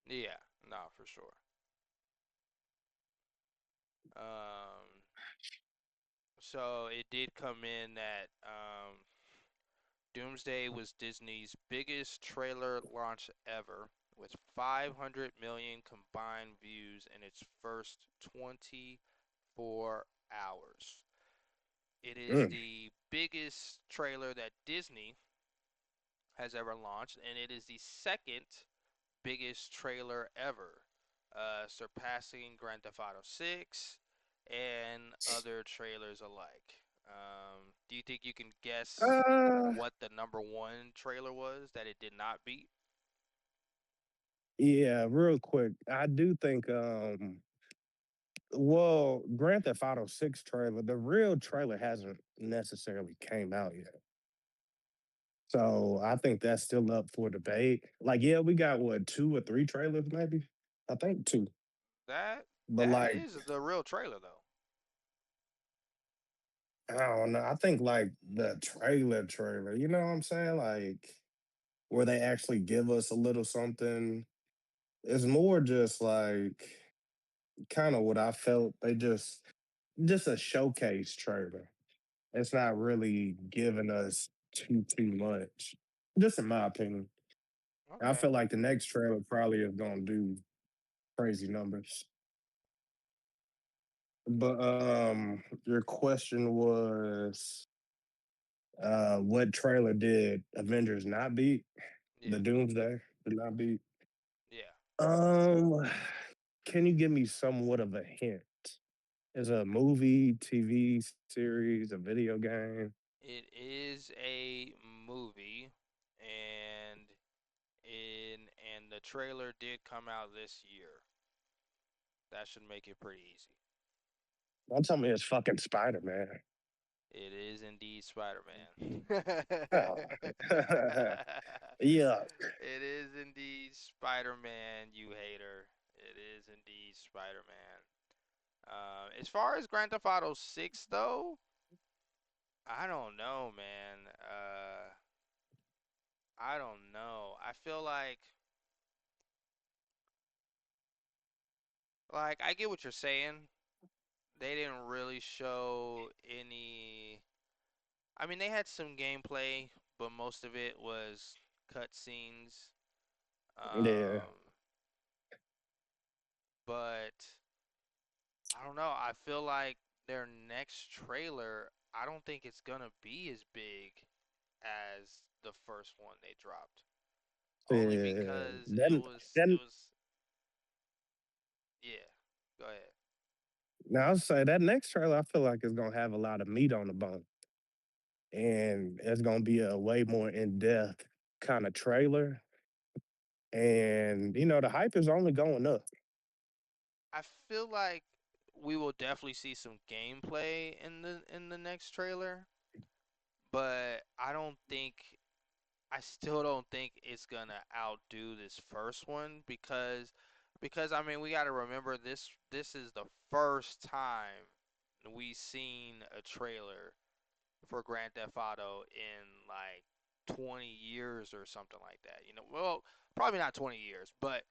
yeah, no, for sure. Um, so it did come in that Doomsday was Disney's biggest trailer launch ever, with 500 million combined views in its first 24 hours. It is Mm. the biggest trailer that Disney has ever launched, and it is the second biggest trailer ever, surpassing Grand Theft Auto 6 and other trailers alike. Do you think you can guess Uh, what the number one trailer was that it did not beat? yeah, real quick. I do think well, Grand Theft Auto 6 trailer, the real trailer hasn't necessarily came out yet. So I think that's still up for debate. Like, yeah, we got what, two or three trailers, maybe? I think two. That But that like, is the real trailer though. I don't know. I think like the trailer, you know what I'm saying? Like where they actually give us a little something. It's more just like kind of what I felt. They just a showcase trailer. It's not really giving us too much. Just in my opinion. I Okay. feel like the next trailer probably is gonna do crazy numbers. But your question was what trailer did Avengers not beat? The Yeah. Doomsday did not beat. Yeah. Um can you give me somewhat of a hint? Is it a movie, TV series, a video game? It is a movie, and and the trailer did come out this year. That should make it pretty easy. Don't tell me it's fucking Spider-Man. It is indeed Spider-Man. Oh. Yeah. It is indeed Spider-Man, you hater. It is indeed Spider-Man. As far as Grand Theft Auto 6 though, I don't know, man. I don't know. I feel like I get what you're saying. they didn't really show any. I mean, they had some gameplay, but most of it was cutscenes. Yeah, But I don't know. I feel like their next trailer, I don't think it's gonna be as big as the first one they dropped. Only yeah. because Then then yeah. Go ahead. now I'll say that next trailer, I feel like it's gonna have a lot of meat on the bone, and it's gonna be a way more in depth kind of trailer. And the hype is only going up. I feel like we will definitely see some gameplay in the next trailer, but I still don't think it's gonna outdo this first one because I mean we got to remember this is the first time we seen a trailer for Grand Theft Auto in like 20 years or something like that. Well, probably not 20 years, but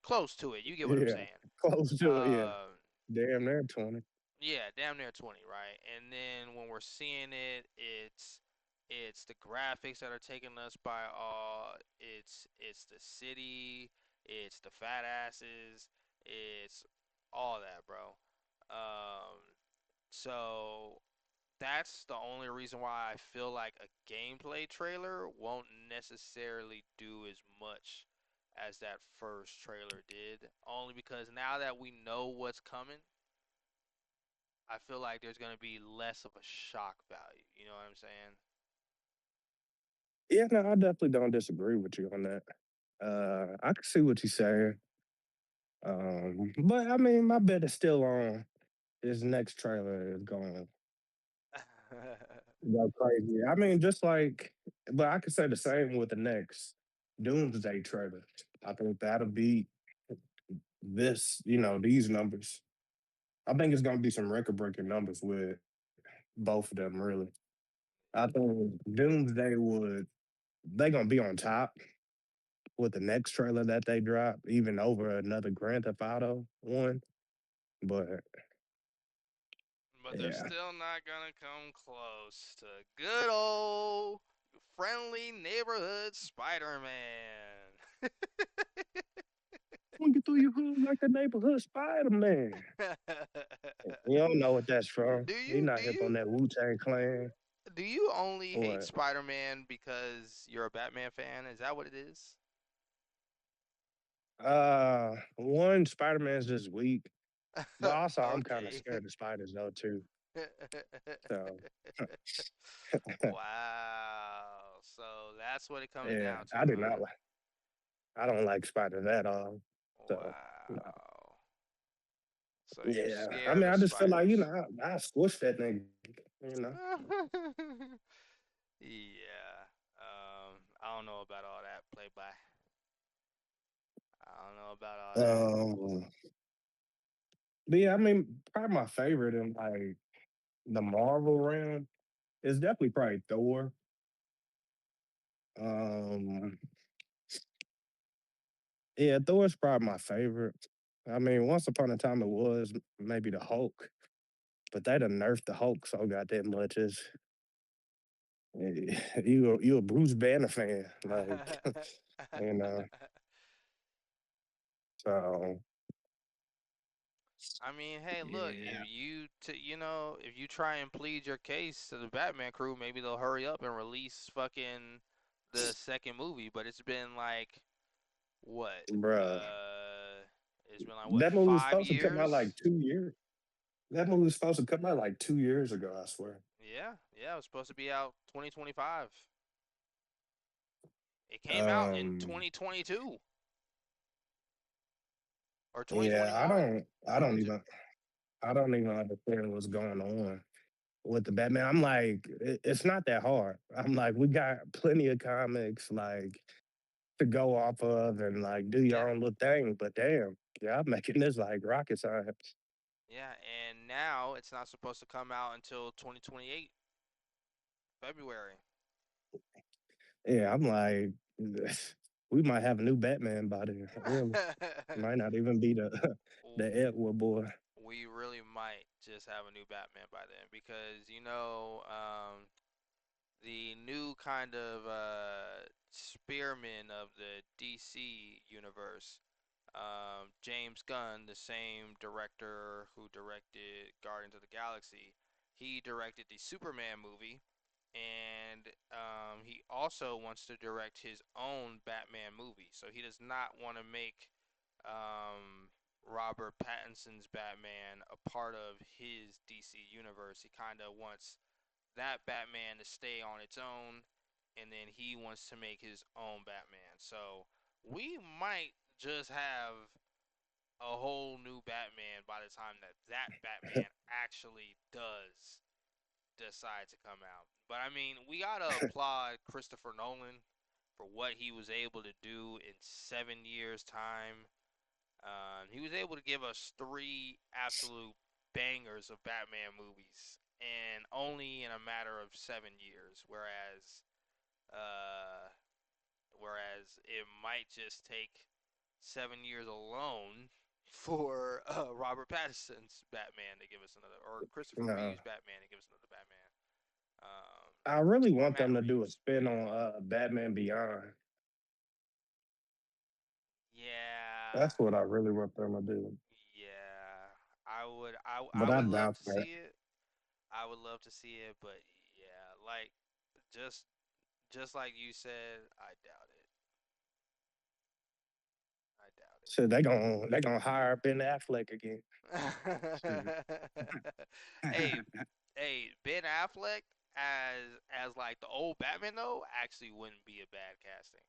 close to it. You get what I'm Yeah, saying. close to it. Yeah, Um, damn near 20. yeah, damn near 20, right? And then when we're seeing it, it's the graphics that are taking us by awe. It's the city, it's the fat asses, it's all that, bro. Um, so that's the only reason why I feel like a gameplay trailer won't necessarily do as much as that first trailer did. Only because now that we know what's coming, I feel like there's gonna be less of a shock value. You know what I'm saying? Yeah, no, I definitely don't disagree with you on that. I can see what you're saying. But I mean, my bet is still on this next trailer is going to go crazy. I mean, just like, but I could say the same with the next Doomsday trailer. I think that'll be these numbers. I think it's going to be some record breaking numbers with both of them, really. I think Doomsday they going to be on top with the next trailer that they drop, even over another Grand Theft Auto one. But But they're yeah, still not gonna come close to good old friendly neighborhood Spider-Man. when you through your hood like the neighborhood Spider Man. You don't know what that's from. do He you not do hip on you that Wu Tang Clan do you only hate or Spider-Man because you're a Batman fan? Is that what it is? one Spider Man's just weak, but also I'm kind of Okay. scared of spiders though too. So Wow. So that's what it comes yeah, down to, huh? I don't like spiders at all. So no. Wow. So you're Yeah, I scared mean, of I just feel like spiders. I squish that nigga. You know. Yeah. I don't know about all that play by. I don't know about all that. Um, but yeah, I mean, probably my favorite in like the Marvel realm is definitely probably Thor. Um, yeah, Thor's probably my favorite. I mean, once upon a time it was maybe the Hulk, but they done nerfed the Hulk so goddamn much. Is you a Bruce Banner fan, like you know. So I mean, hey, look, yeah, if you try and plead your case to the Batman crew, maybe they'll hurry up and release fucking the second movie. But it's been like what? bruh, It's been like what, that movie was 5 supposed to come out like years? 2 years. That movie was supposed to come out like 2 years ago. I swear. Yeah, yeah, it was supposed to be out 2025. It came out in Um, 2022 or yeah, 2021. One of the two. I don't even understand what's going on with the Batman. I'm like, it's not that hard. I'm like, we got plenty of comics like to go off of and like do Yeah, your own little thing. But damn, yeah, I'm making this like rocket science. yeah, and now it's not supposed to come out until 2028 February. Yeah, I'm like, we might have a new Batman by then. Really, might not even be the the Edward boy. We really might. just have a new Batman by then because the new kind of spearman of the DC universe, James Gunn, the same director who directed Guardians of the Galaxy, he directed the Superman movie, and he also wants to direct his own Batman movie. So he does not want to make Robert Pattinson's Batman a part of his DC universe. He kind of wants that Batman to stay on its own, and then he wants to make his own Batman. So we might just have a whole new Batman by the time that Batman actually does decide to come out. But I mean, we gotta applaud Christopher Nolan for what he was able to do in 7 years' time. He was able to give us three absolute bangers of Batman movies, and only in a matter of 7 years. Uh, whereas it might just take 7 years alone for Robert Pattinson's Batman to give us another, or Christopher No, Reeve's Batman to give us another Batman, um, I really or want Matt them to do a Reeves. spin on Batman Beyond. Yeah, That's what I really want them to do. yeah. I would. I But I would love doubt to that. see it. I would love to see it, but yeah, like just just like you said, I doubt it. I doubt So they gonna hire Ben Affleck again. Shit. it. Hey, Ben Affleck as like the old Batman though actually wouldn't be a bad casting.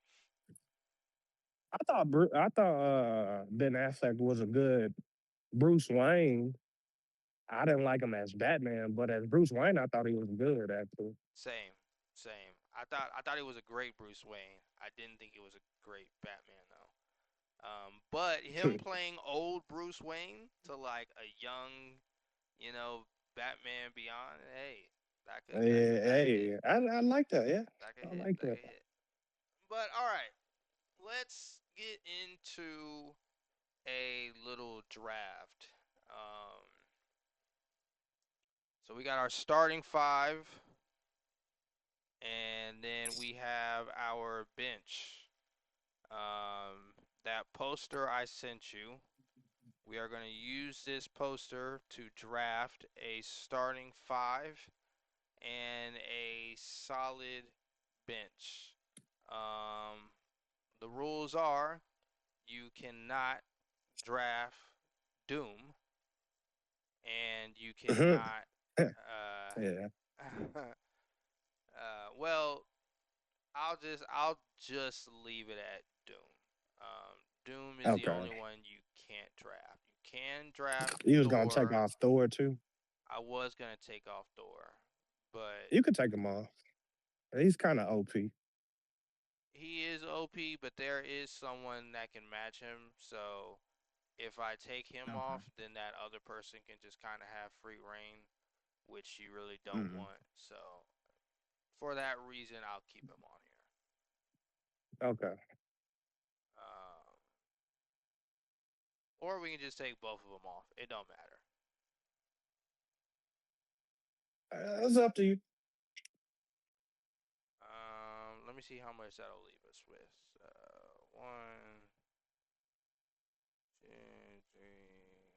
I thought Ben Affleck was a good Bruce Wayne. I didn't like him as Batman, but as Bruce Wayne, I thought he was good actually. Same, same. I thought it was a great Bruce Wayne. I didn't think it was a great Batman though. But him playing old Bruce Wayne to like a young, you know, Batman Beyond, hey, Yeah, that could hit. hey, I like that. Yeah, That could I hit. like That that. could hit. But all right, let's get into a little draft. Um, so we got our starting five, and then we have our bench. That poster I sent you, we are going to use this poster to draft a starting five and a solid bench. Um, the rules are you cannot draft Doom, and you cannot. Uh, Yeah. well, I'll just leave it at Doom. Doom is the Okay. only one you can't draft. You can draft You was gonna take Thor. off Thor too. I was gonna take off Thor, but You could take him off. He's kind of OP. he is OP. But there is someone that can match him. So if I take him Okay. off, then that other person can just kind of have free reign, which you really don't Mm. want. So for that reason, I'll keep him on here. Okay. Um, or we can just take both of them off. It don't matter. It's up to you. Let me see how much that'll leave us with. One, two, three.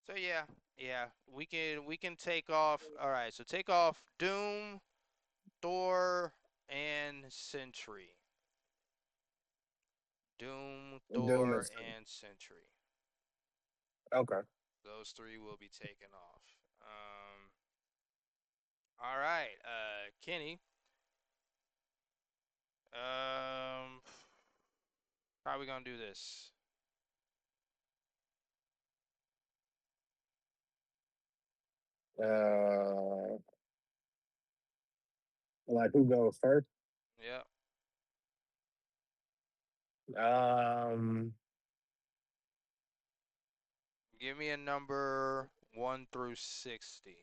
So yeah, yeah, we can take off. All right, so take off Doom, Thor, and Sentry. Doom, Doom Thor, is and Sentry. okay. Those three will be taken off. All right, Kenny. Um, how are we gonna do this? Uh, like who goes first? Yep. Um, Give me a number 1 through 60.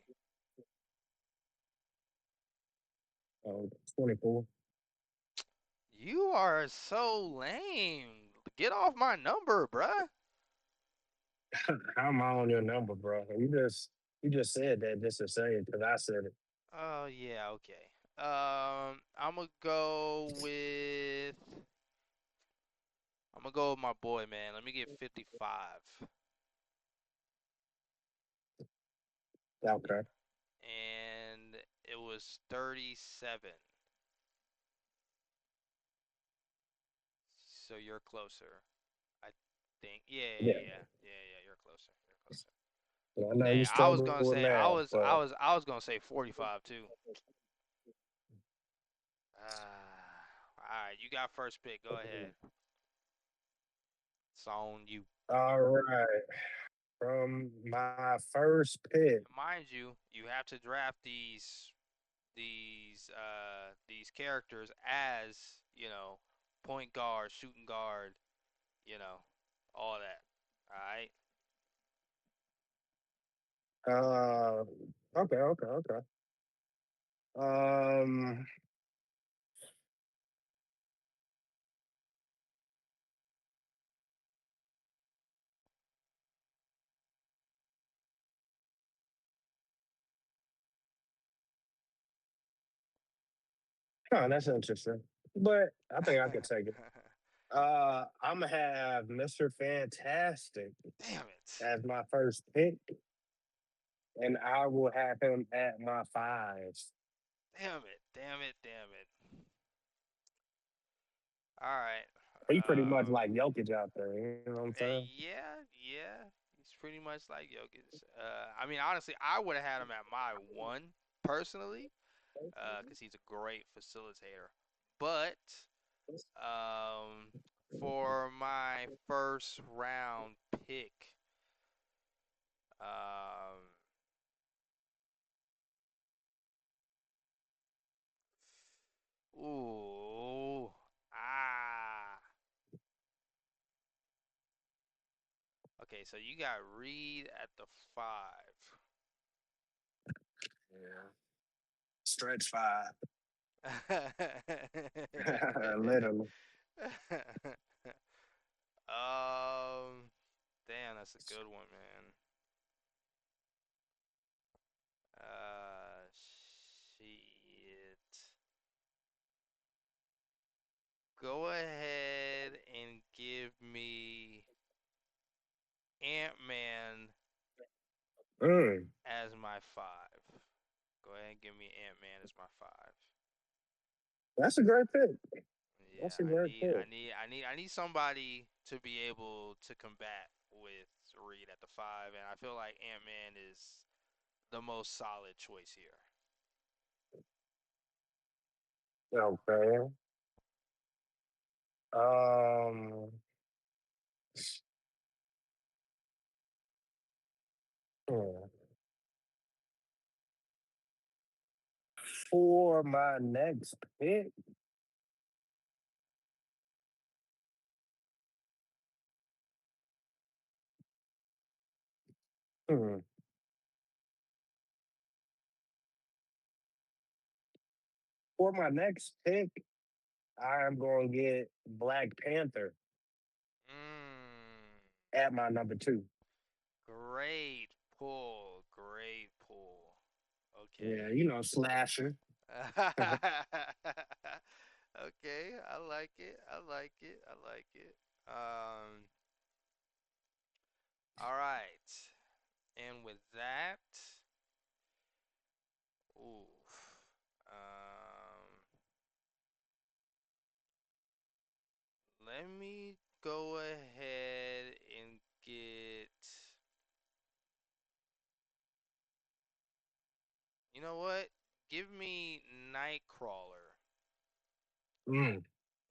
24. You are so lame. Get off my number, bruh. How am I on your number, bro? You just said that just to say it because I said it. Oh yeah, okay. I'm gonna go with my boy, man. Let me get 55. Okay. And it was 37. So you're closer. I think. Yeah, yeah, Yeah. yeah, yeah, yeah. You're closer. You're closer. I know you Dang, I was struggle gonna with say math, but I was gonna say 45 too. All right, you got first pick. Go ahead. It's on you. all right. From my first pick, Mind you, you have to draft these characters as point guard, shooting guard, you know, all that. All right. uh, okay, okay, okay. Um, that's interesting, but I think I could take it. I'm gonna have Mr. Fantastic Damn it. as my first pick, and I will have him at my five. Damn it. Damn it. Damn it. All right. He pretty much like Jokic out there. You know what I'm saying? Yeah, yeah. He's pretty much like Jokic. I mean, honestly, I would have had him at my one personally, because he's a great facilitator. But for my first round pick, um, ooh, ah. Okay, so you got Reed at the five. Yeah. Stretch five. Literally. Um, damn, that's a good one, man. Shit. Go ahead and give me Ant-Man Mm, as my five. Go ahead and give me Ant-Man as my five. that's a great pick. Yeah, That's a great pick. I need somebody to be able to combat with Reed at the five, and I feel like Ant-Man is the most solid choice here. Okay. Um, hmm. For my next pick, hmm. For my next pick, I am going to get Black Panther Mmm. at my number two. Great pull. Great pull. Yeah, Okay. slasher. Okay, I like it. I like it. I like it. Um, all right. And with that, ooh, um, let me go ahead and get, you know what? Give me Nightcrawler Mm.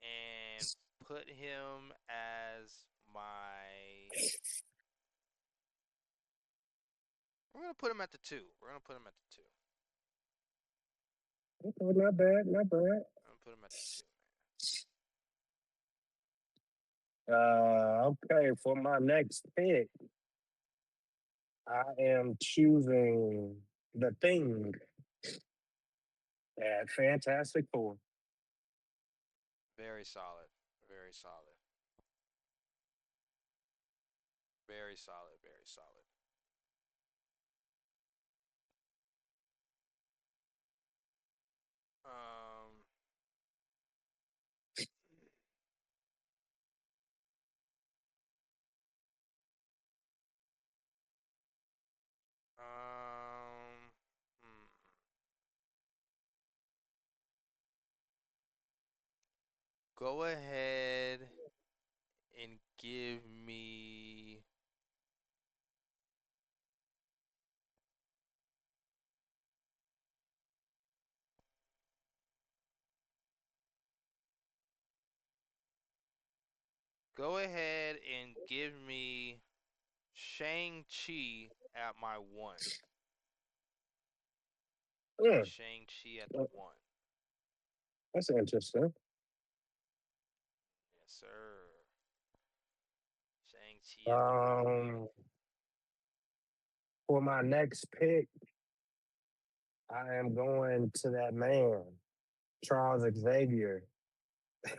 and put him as my. We're gonna put him at the two. We're gonna put him at the two. Okay, not bad, not bad. I'm gonna put him at the two, Okay, for my next pick, I am choosing the thing. Yeah, Fantastic Four. Very solid. Very solid. Very solid. Very solid. Um. Um. hmm. Go ahead and give me. Go ahead and give me Shang-Chi at my one. Give me Mm, Shang-Chi at the one. that's interesting. Yes, sir. Shang-Chi at the one. Um, for my next pick, I am going to that man, Charles Xavier,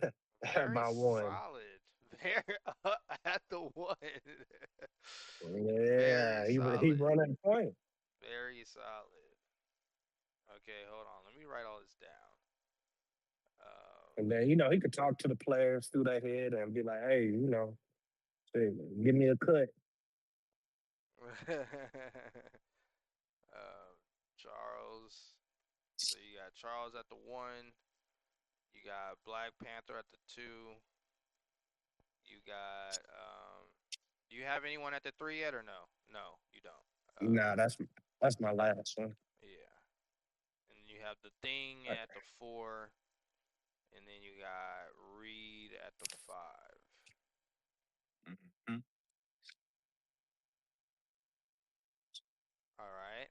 at Very my one. solid. Very at the one. Very Yeah, he solid. run that point. Very solid. Okay, hold on. Let me write all this down. And then, he could talk to the players through their head and be like, hey, hey, give me a cut. um, Charles. So you got Charles at the one. You got Black Panther at the two. You got. Do you have anyone at the three yet or no? No, you don't. Nah, that's my last one. Yeah. And you have the Thing at the four, and then you got Reed at the five. Mhm. All right.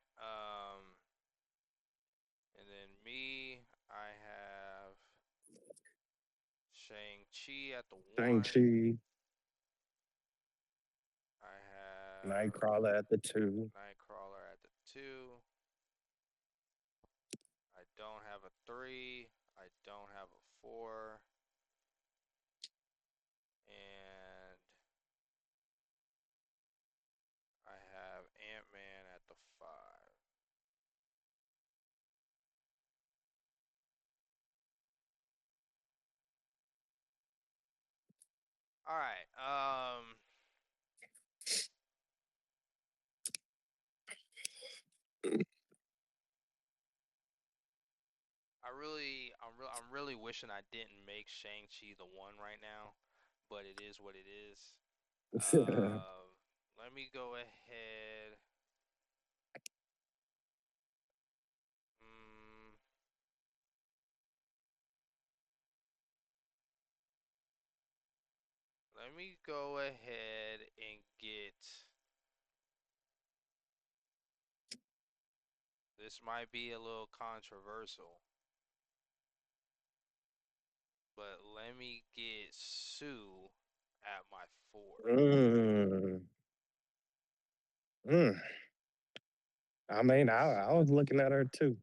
And then me, I have Shang Chi at the one. Shang-Chi, I have Nightcrawler at the two. Nightcrawler at the two. I don't have a three. I don't have a four. And I have Ant Man at the five. All right. I'm really wishing I didn't make Shang Chi the one right now, but it is what it is. Let me go ahead. Mm, Let me go ahead and get. This might be a little controversial, but let me get Sue at my four. mm, mm. I mean, I was Sue. looking at her too.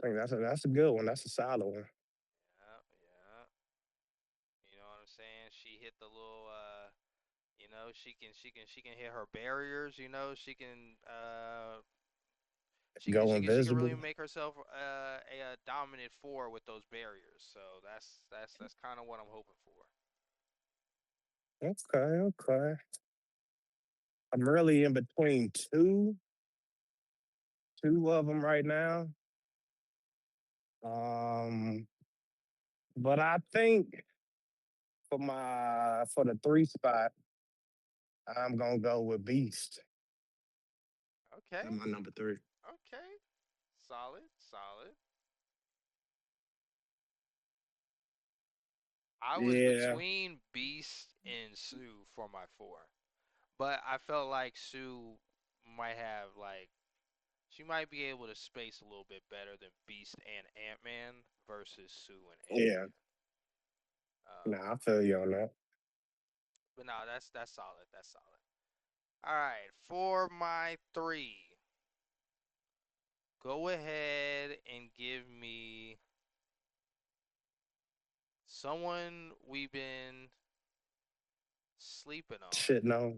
I think that's a good one. That's a solid one. Yeah, yeah. You know what I'm saying? She hit the little she can hit her barriers, Go she can really invisible. make herself a dominant four with those barriers. So that's kind of what I'm hoping for. Okay, okay. I'm really in between two of them right now. Um, but I think for the three spot, I'm gonna go with Beast Okay, at my number three. okay. Solid, solid. I was Yeah, between Beast and Sue for my four, but I felt like Sue might have she might be able to space a little bit better than Beast and Ant Man versus Sue and Ant yeah. Man. Nah, I feel you on that. But no, that's solid. That's solid. All right, for my three, Go ahead and give me someone we've been sleeping on. Shit, no.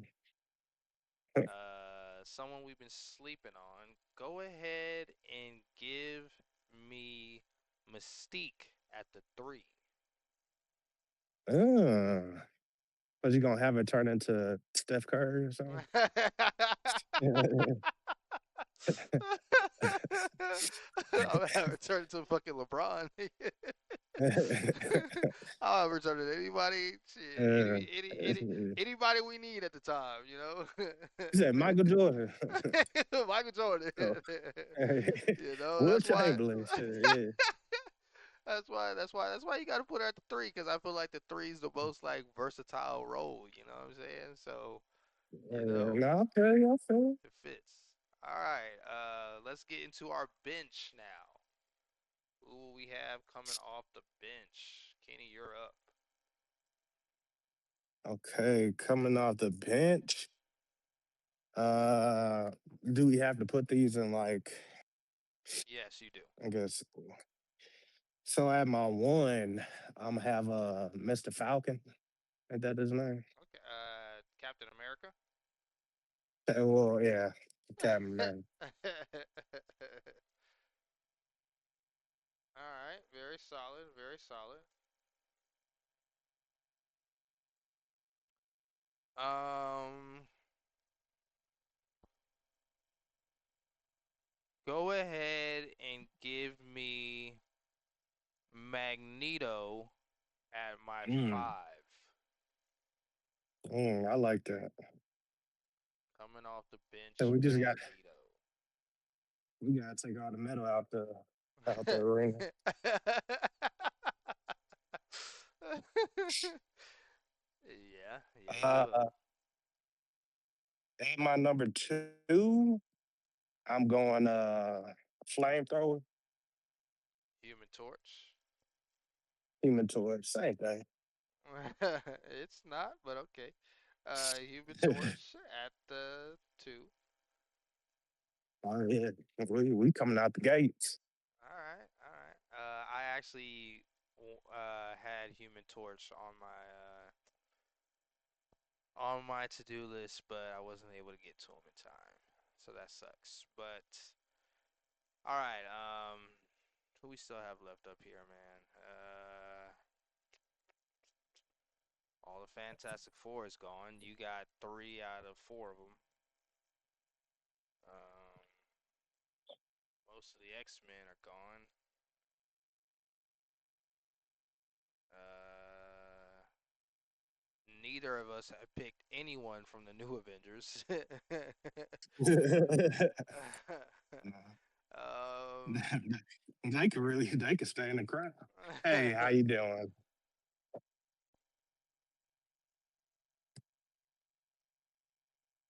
Someone we've been sleeping on. Go ahead and give me Mystique at the three. Uh, was you gonna have it turn into Steph Curry or something? I'm gonna have her turn into fucking LeBron. I'll have her turn into anybody. Shit, uh, anybody we need at the time, you he said know. Michael Jordan. Michael Jordan. Oh. You know, Will that's why. Chamberlain. Shit, yeah. That's why you got to put her at the three because I feel like the three is the most like versatile role. You know what I'm saying? So you know No, I feel you. I feel it fits. All right. Let's get into our bench now. Who we have coming off the bench? Kenny, you're up. you. Okay, coming off the bench. Uh, do we have to put these in like? Yes, you do. I guess. So at my one, I'm gonna have Mr. Falcon. Ain't that his name? Okay. Captain America. Well, yeah, Captain America. All right. Very solid. Very solid. Um, Go ahead and give me Magneto at my Mm, five. I like that. Coming off the So bench, we Magneto. gotta take all the metal out the arena. Yeah, yeah, you will. Uh, at my number two, I'm going flamethrower, Human Torch. human torch, same thing. It's not, but okay. Human Torch at the two. Oh yeah, we coming out the gates. All right, all right. I actually had Human Torch on my to-do list, but I wasn't able to get to him in time, so that sucks. But all right, who we still have left up here, man? All the Fantastic Four is gone. You got three out of four of them. Um, Most of the X-Men are gone. Uh, Neither of us have picked anyone from the new Avengers. um, They could they could stay in the crowd. Hey, how you doing?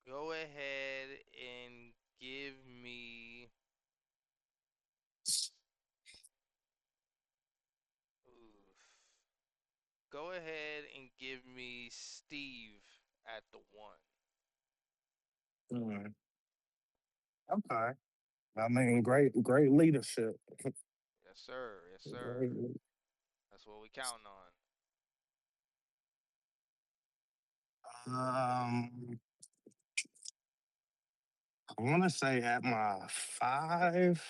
Go ahead and give me. Oof. Go ahead and give me Steve at the one. Mm, okay. I mean, great leadership. Yes, sir. Yes, sir. Great That's what we counting on. Um, I want to say at my five,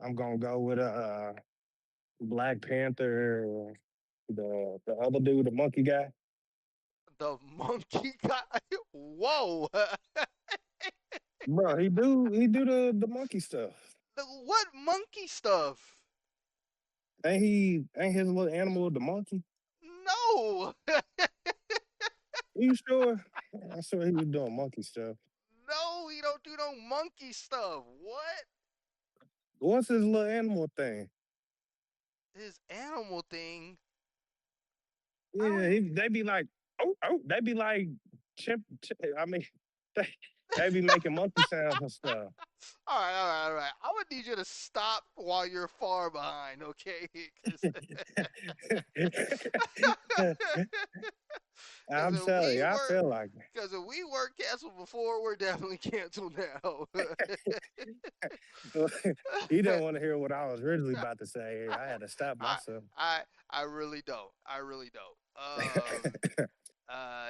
I'm gonna go with Black Panther, the other dude, the monkey guy. The monkey guy. Whoa. Bro, he do the monkey stuff. What monkey stuff? Ain't his little animal the monkey? No. Are you sure? I swear he was doing monkey stuff. No, he don't do no monkey stuff. What? What's his little animal thing? His animal thing. I don't Yeah, even. they be like, they be like I mean, they, they be making monkey sounds and stuff. All right, all right, all right. I would need you to stop while you're far behind, okay? 'Cause Because I'm telling you, I feel like if we weren't canceled before, we're definitely canceled now. he didn't want to hear what I was originally about to say. I had to stop I myself. I really don't. I really don't.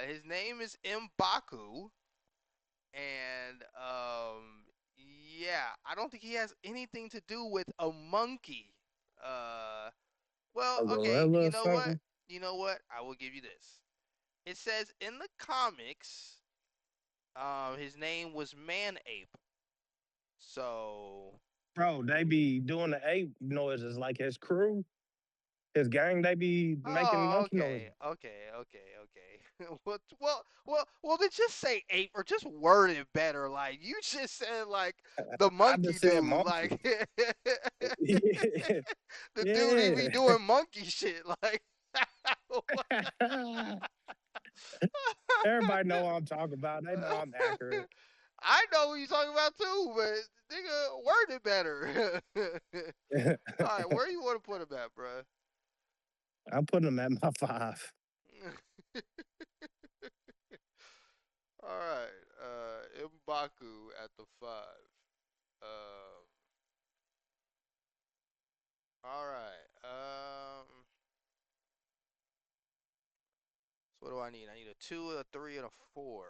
His name is M'Baku, and yeah, I don't think he has anything to do with a monkey. Uh, well, A okay, gorilla you or know what? something, You know what? I will give you this. It says in the comics, his name was Man Ape. So, bro. They be doing the ape noises like his crew, his gang. They be making oh, monkey noises. okay, okay, okay, okay. Well, then just say ape or just word it better. Like you just said, like the I monkey just said dude, monkey. like Yeah, the dude he be yeah. doing monkey shit. Like, Everybody know what I'm talking about. They know I'm accurate. I know what you talking about too, but nigga, word it better. All right, where you want to put him at, bro? I'm putting them at my five. All right, M'Baku at the 5. Um, all right. So what do I need? I need a 2, a 3, and a 4.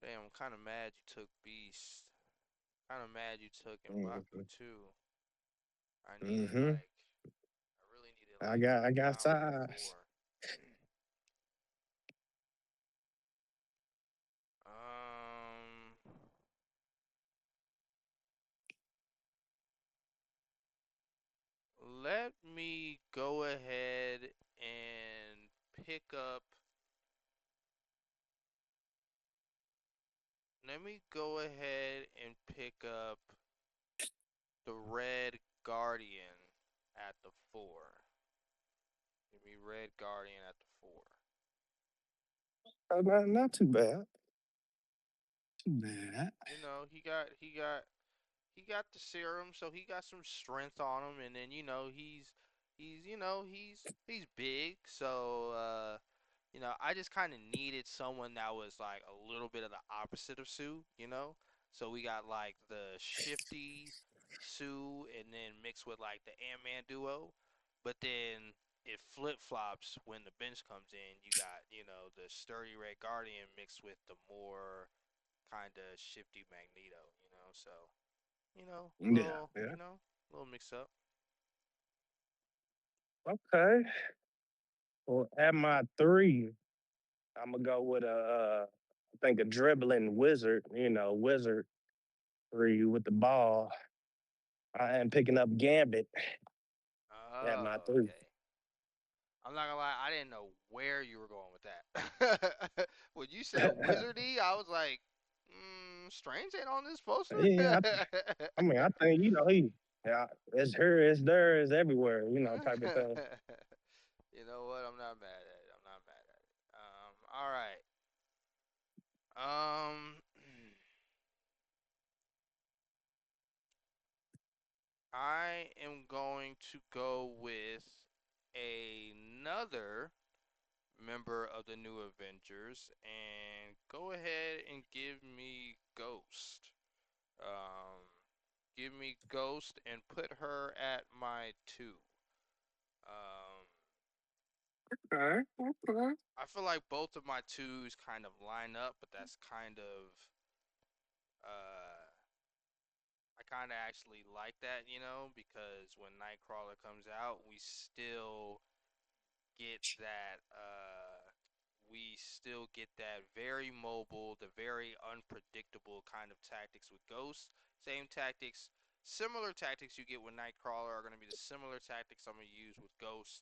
Damn, I'm kind of mad you took Beast. Kind of mad you took M'Baku Mm-hmm. too. I needed Mm-hmm. like, I really needed like I a got dominant size. 4. um, Let me go ahead and pick up. Let me go ahead and pick up the Red Guardian at the 4. Give me Red Guardian at the 4. Not too bad. Too bad. He got the serum, so he got some strength on him, and then he's big, so I just kind of needed someone that was like a little bit of the opposite of Sue. So we got like the shifty Sue, and then mixed with like the Ant Man duo, but then it flip flops when the bench comes in. You got the sturdy Red Guardian mixed with the more kind of shifty Magneto. So Yeah, yeah. little mix up. Okay. Well, at my three, I'm gonna go with I think a dribbling wizard. Wizard three with the ball. I am picking up Gambit at my Oh, three. okay. I'm not gonna lie, I didn't know where you were going with that. When you said wizardy, I was like, Strange ain't on this poster. Yeah, I mean, I think he. Yeah, it's her, it's there, it's everywhere. Type of thing. You know what? I'm not mad at it. I'm not mad at it. All right. I am going to go with another member of the New Avengers and go ahead and give me Ghost. Um, give me Ghost and put her at my 2. Um, Okay, okay. I feel like both of my twos kind of line up, but that's I kind of actually like that, because when Nightcrawler comes out, get that we still get that very mobile, the very unpredictable kind of tactics with Ghost. Same tactics, similar tactics you get with Nightcrawler are going to be the similar tactics I'm going to use with Ghost,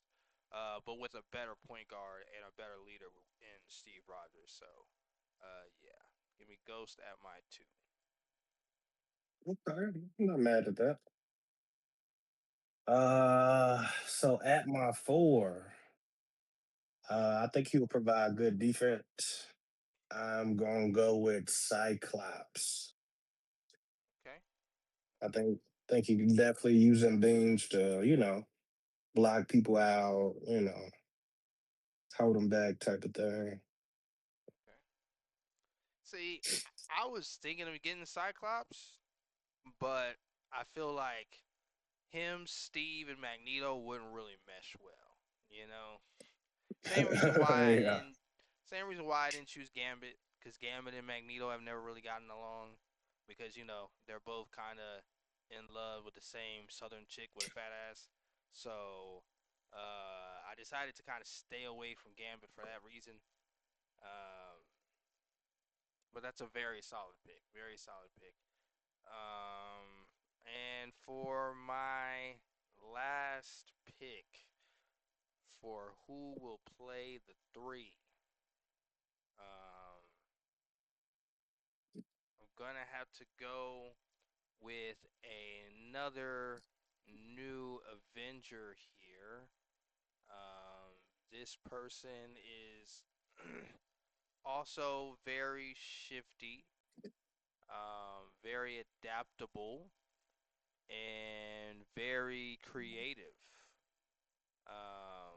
but with a better point guard and a better leader in Steve Rogers. So, yeah, give me Ghost at my 2. Okay, I'm not mad at that. So at my four, I think he'll provide good defense. I'm gonna go with Cyclops. Okay. I think he can definitely use them beams to, block people out, hold them back type of thing. Okay. See, I was thinking of getting Cyclops, but I feel like him, Steve, and Magneto wouldn't really mesh well. You know, same reason why I Yeah. didn't. Same reason why I didn't choose Gambit, because Gambit and Magneto have never really gotten along, because they're both kind of in love with the same Southern chick with a fat ass. So I decided to kind of stay away from Gambit for that reason. Um, but that's a very solid pick. Very solid pick. And for my last pick for who will play the three, um, I'm gonna have to go with another new Avenger here. This person is also very shifty, very adaptable, and very creative. Um,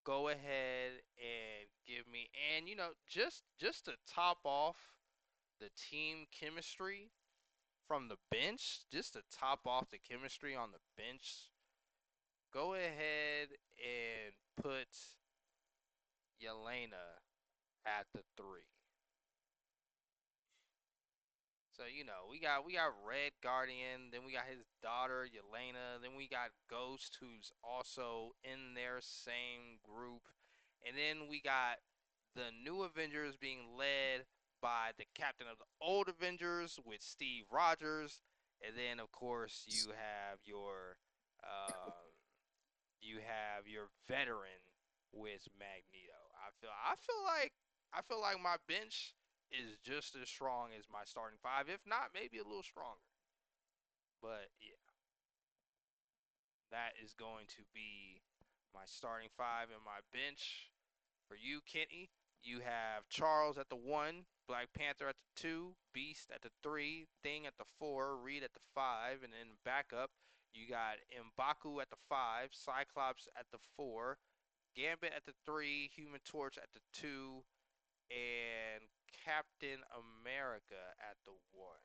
Go ahead and give me, and just to top off the team chemistry from the bench, just to top off the chemistry on the bench, go ahead and put Yelena at the three. So we got Red Guardian, then we got his daughter Yelena, then we got Ghost, who's also in their same group, and then we got the new Avengers being led by the captain of the old Avengers with Steve Rogers, and then of course um, you have your veteran with Magneto. I feel like my bench is just as strong as my starting five, if not maybe a little stronger. But yeah, that is going to be my starting five and my bench. For you, Kenny, you have Charles at the one, Black Panther at the two, Beast at the three, Thing at the four, Reed at the five, and then backup, you got M'Baku at the five, Cyclops at the four, Gambit at the three, Human Torch at the two, and Captain America at the one.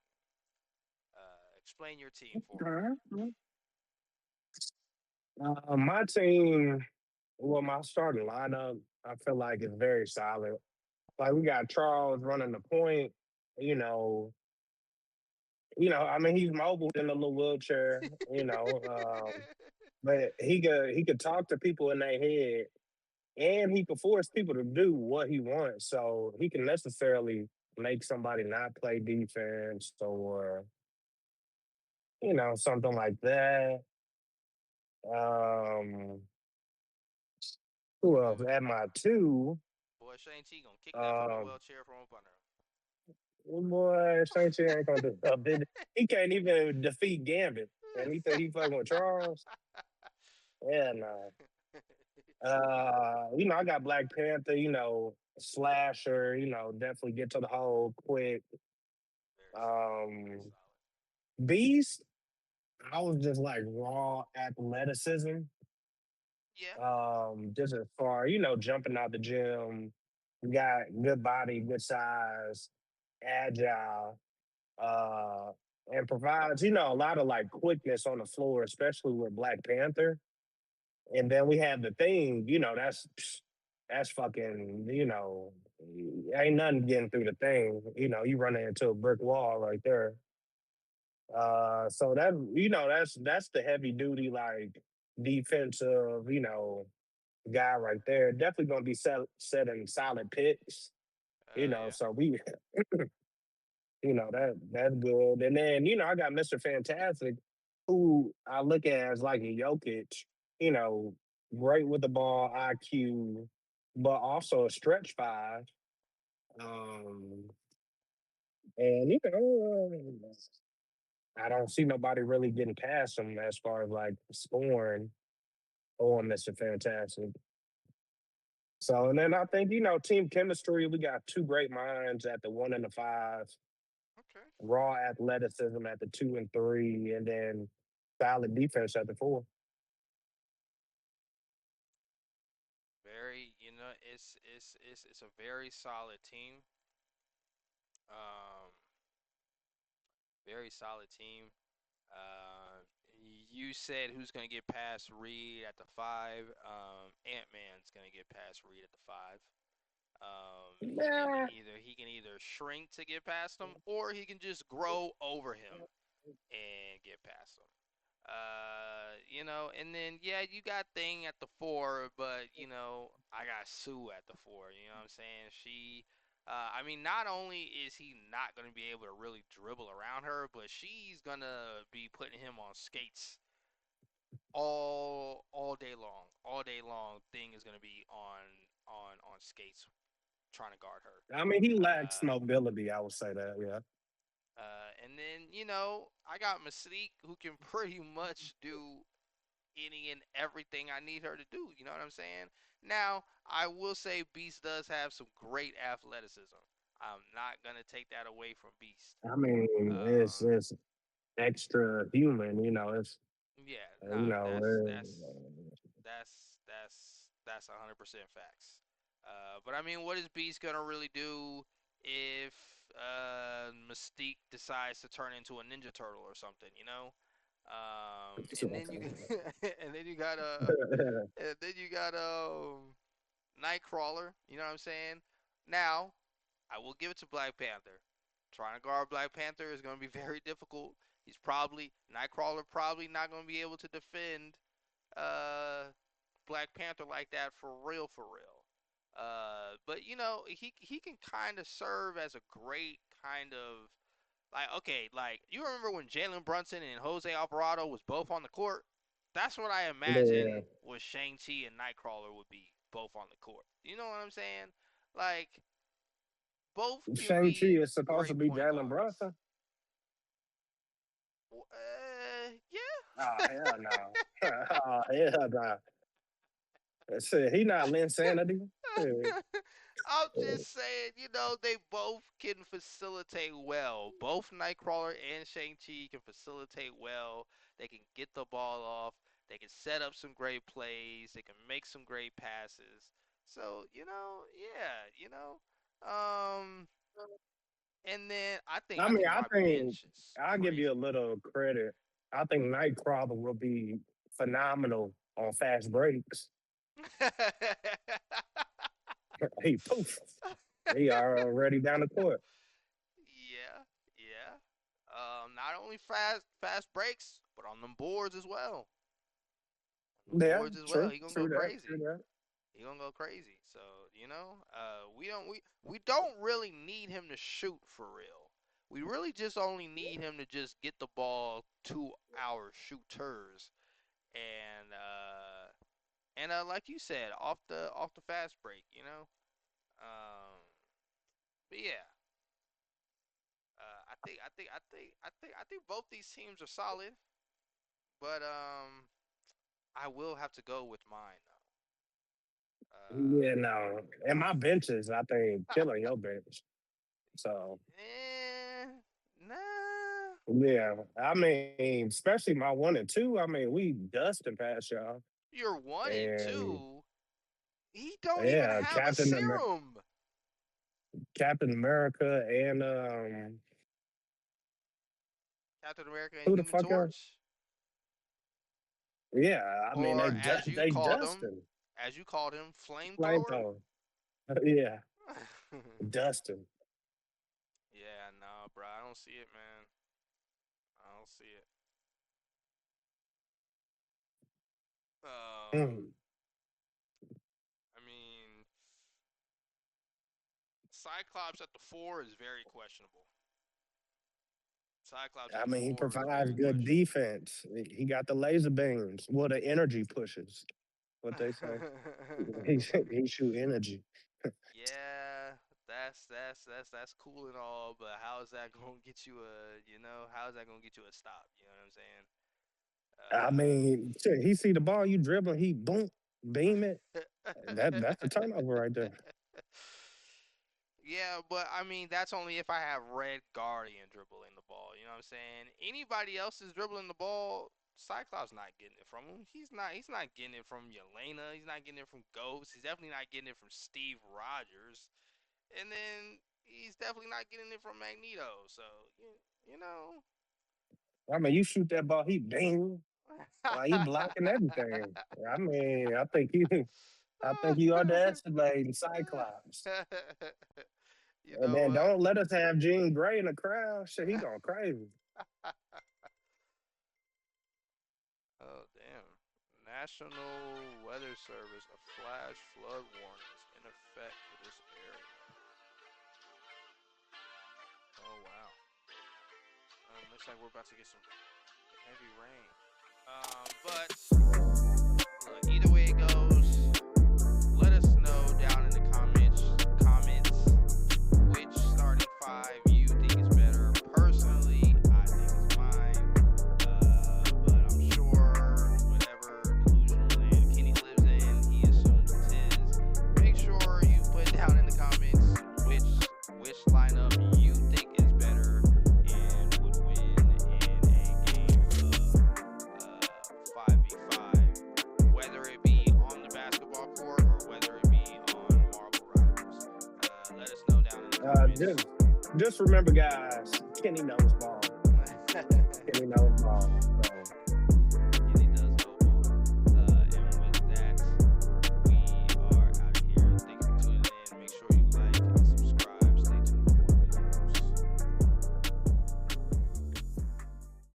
Explain your team for me. My team, well, my starting lineup, I feel like is very solid. Like we got Charles running the point. You know, I mean, he's mobile in a little wheelchair. But he could talk to people in their head, and he could force people to do what he wants. So he can necessarily make somebody not play defense or something like that. Um, who else? boy, At my two, boy, Shane T gonna kick that fucking um, wheelchair from up under boy, Saint ain't gonna do a bit. He can't even defeat Gambit, and he think he fucking with Charles. Yeah, no. I got Black Panther. Slasher. Definitely get to the hole quick. Very solid. Very Um, solid. Beast. I was just like raw athleticism. Yeah. Just as far, jumping out the gym, got good body, good size, agile, uh, and provides, a lot of like quickness on the floor, especially with Black Panther. And then we have the thing, that's fucking, ain't nothing getting through the thing. You run into a brick wall right there. So that's the heavy duty like defensive, guy right there. Definitely gonna be setting solid picks. Yeah. So we that's good. And then, I got Mr. Fantastic, who I look at as like a Jokic, you know, great with the ball, IQ, but also a stretch five. Um, and I don't see nobody really getting past him as far as like scoring on Mr. Fantastic. So, and then I think, team chemistry, we got two great minds at the one and the five. Okay. raw athleticism at the 2 and 3, and then solid defense at the 4. Very, it's a very solid team. Um, very solid team. You said who's gonna get past Reed at the five? Ant Man's gonna get past Reed at the five. Yeah, He can either shrink to get past him, or he can just grow over him and get past him. And then yeah, you got Thing at the four, but I got Sue at the four. You know what I'm saying? I mean, not only is he not gonna be able to really dribble around her, but she's gonna be putting him on skates all day long. All day long, Thing is gonna be on skates trying to guard her. I mean he lacks Uh, mobility. I would say that. Yeah, and then I got Mystique who can pretty much do any and everything I need her to do. You know what I'm saying? Now, I will say Beast does have some great athleticism. I'm not gonna take that away from Beast. I mean Um, it's extra human. It's yeah, you nah, know. that's 100% facts. But I mean, what is Beast gonna really do if Mystique decides to turn into a Ninja Turtle or something? And then you and then you got and then you got Nightcrawler. You know what I'm saying? Now, I will give it to Black Panther. Trying to guard Black Panther is going to be very difficult. He's probably Nightcrawler probably not going to be able to defend uh Black Panther like that for real, for real. But he can kind of serve as a great kind of like, okay, like you remember when Jalen Brunson and Jose Alvarado was both on the court? That's what I Yeah, imagine what Shang-Chi and Nightcrawler would be both on the court. You know what I'm saying? Like both can Shang-Chi be is supposed to great be point Jalen guards. Brunson. Oh Yeah. hell no! Oh hell no! Shit, he not Linsanity. Yeah. I'm just saying, they both can facilitate well. Both Nightcrawler and Shang-Chi can facilitate well. They can get the ball off. They can set up some great plays. They can make some great passes. So, yeah, Um, and then I I mean, think I my think bench is I'll give you a crazy. little credit. I think Nightcrawler will be phenomenal on fast breaks. He poof, he already down the court. Yeah, yeah. Not only fast breaks, but on them boards as well. On them Yeah, boards as well. true, He gonna go true that, true crazy. that. He gonna go crazy. So we don't really need him to shoot for real. We really just only need him to just get the ball to our shooters and like you said, off the fast break. But yeah, I think both these teams are solid, but I will have to go with mine though. Yeah, no. And my benches, I think, killing your bench. So Nah. yeah, I mean, especially my 1 and 2. I mean, we dusting past y'all, You're one and and two. He don't even yeah, have a serum. Captain America, and Captain America and who the Human fuck else? Torch, Yeah, I mean, or as you they called him, dusting flamethrower. flamethrower. Yeah, dusting. Yeah, no, bro, I don't see it, man. I don't see it. Um, Mm. I mean, Cyclops at the four is very questionable. Cyclops at I the mean, he four is provides very good questionable. defense. He got the laser beams. Well, the energy pushes. What they say. He shoot energy. Yeah, that's cool and all, but how is that gonna get you how is that gonna get you a stop? You know what I'm saying? I mean, shit, he see the ball you dribble, he boom, beam it. Uh, That's the turnover right there. Yeah, but I mean that's only if I have Red Guardian dribbling the ball. You know what I'm saying? Anybody else is dribbling the ball, Cyclops not getting it from him. He's not. He's not getting it from Yelena. He's not getting it from Ghost. He's definitely not getting it from Steve Rogers. And then he's definitely not getting it from Magneto. So you know. I mean, you shoot that ball, he ding. Like he blocking everything. I mean, I think you underestimating Cyclops. You And know then what? don't let us have Jean Grey in the crowd. Shit, he going crazy. Oh damn. National Weather Service, a flash flood warning is in effect for this area. Oh wow. Looks like we're about to get some heavy rain. But look, either way it goes, let us know down in the comments which starting five you think is better. Personally, I think it's mine. But I'm sure whatever delusional land Kenny lives in, he assumes it's his. Make sure you put down in the comments which lineup you think is better and would win in a game of 5v5, whether it be on the basketball court or whether it be on Marble Rivals. Let us know down in the Uh, comments. just, just remember, guys, Kenny knows ball. Kenny knows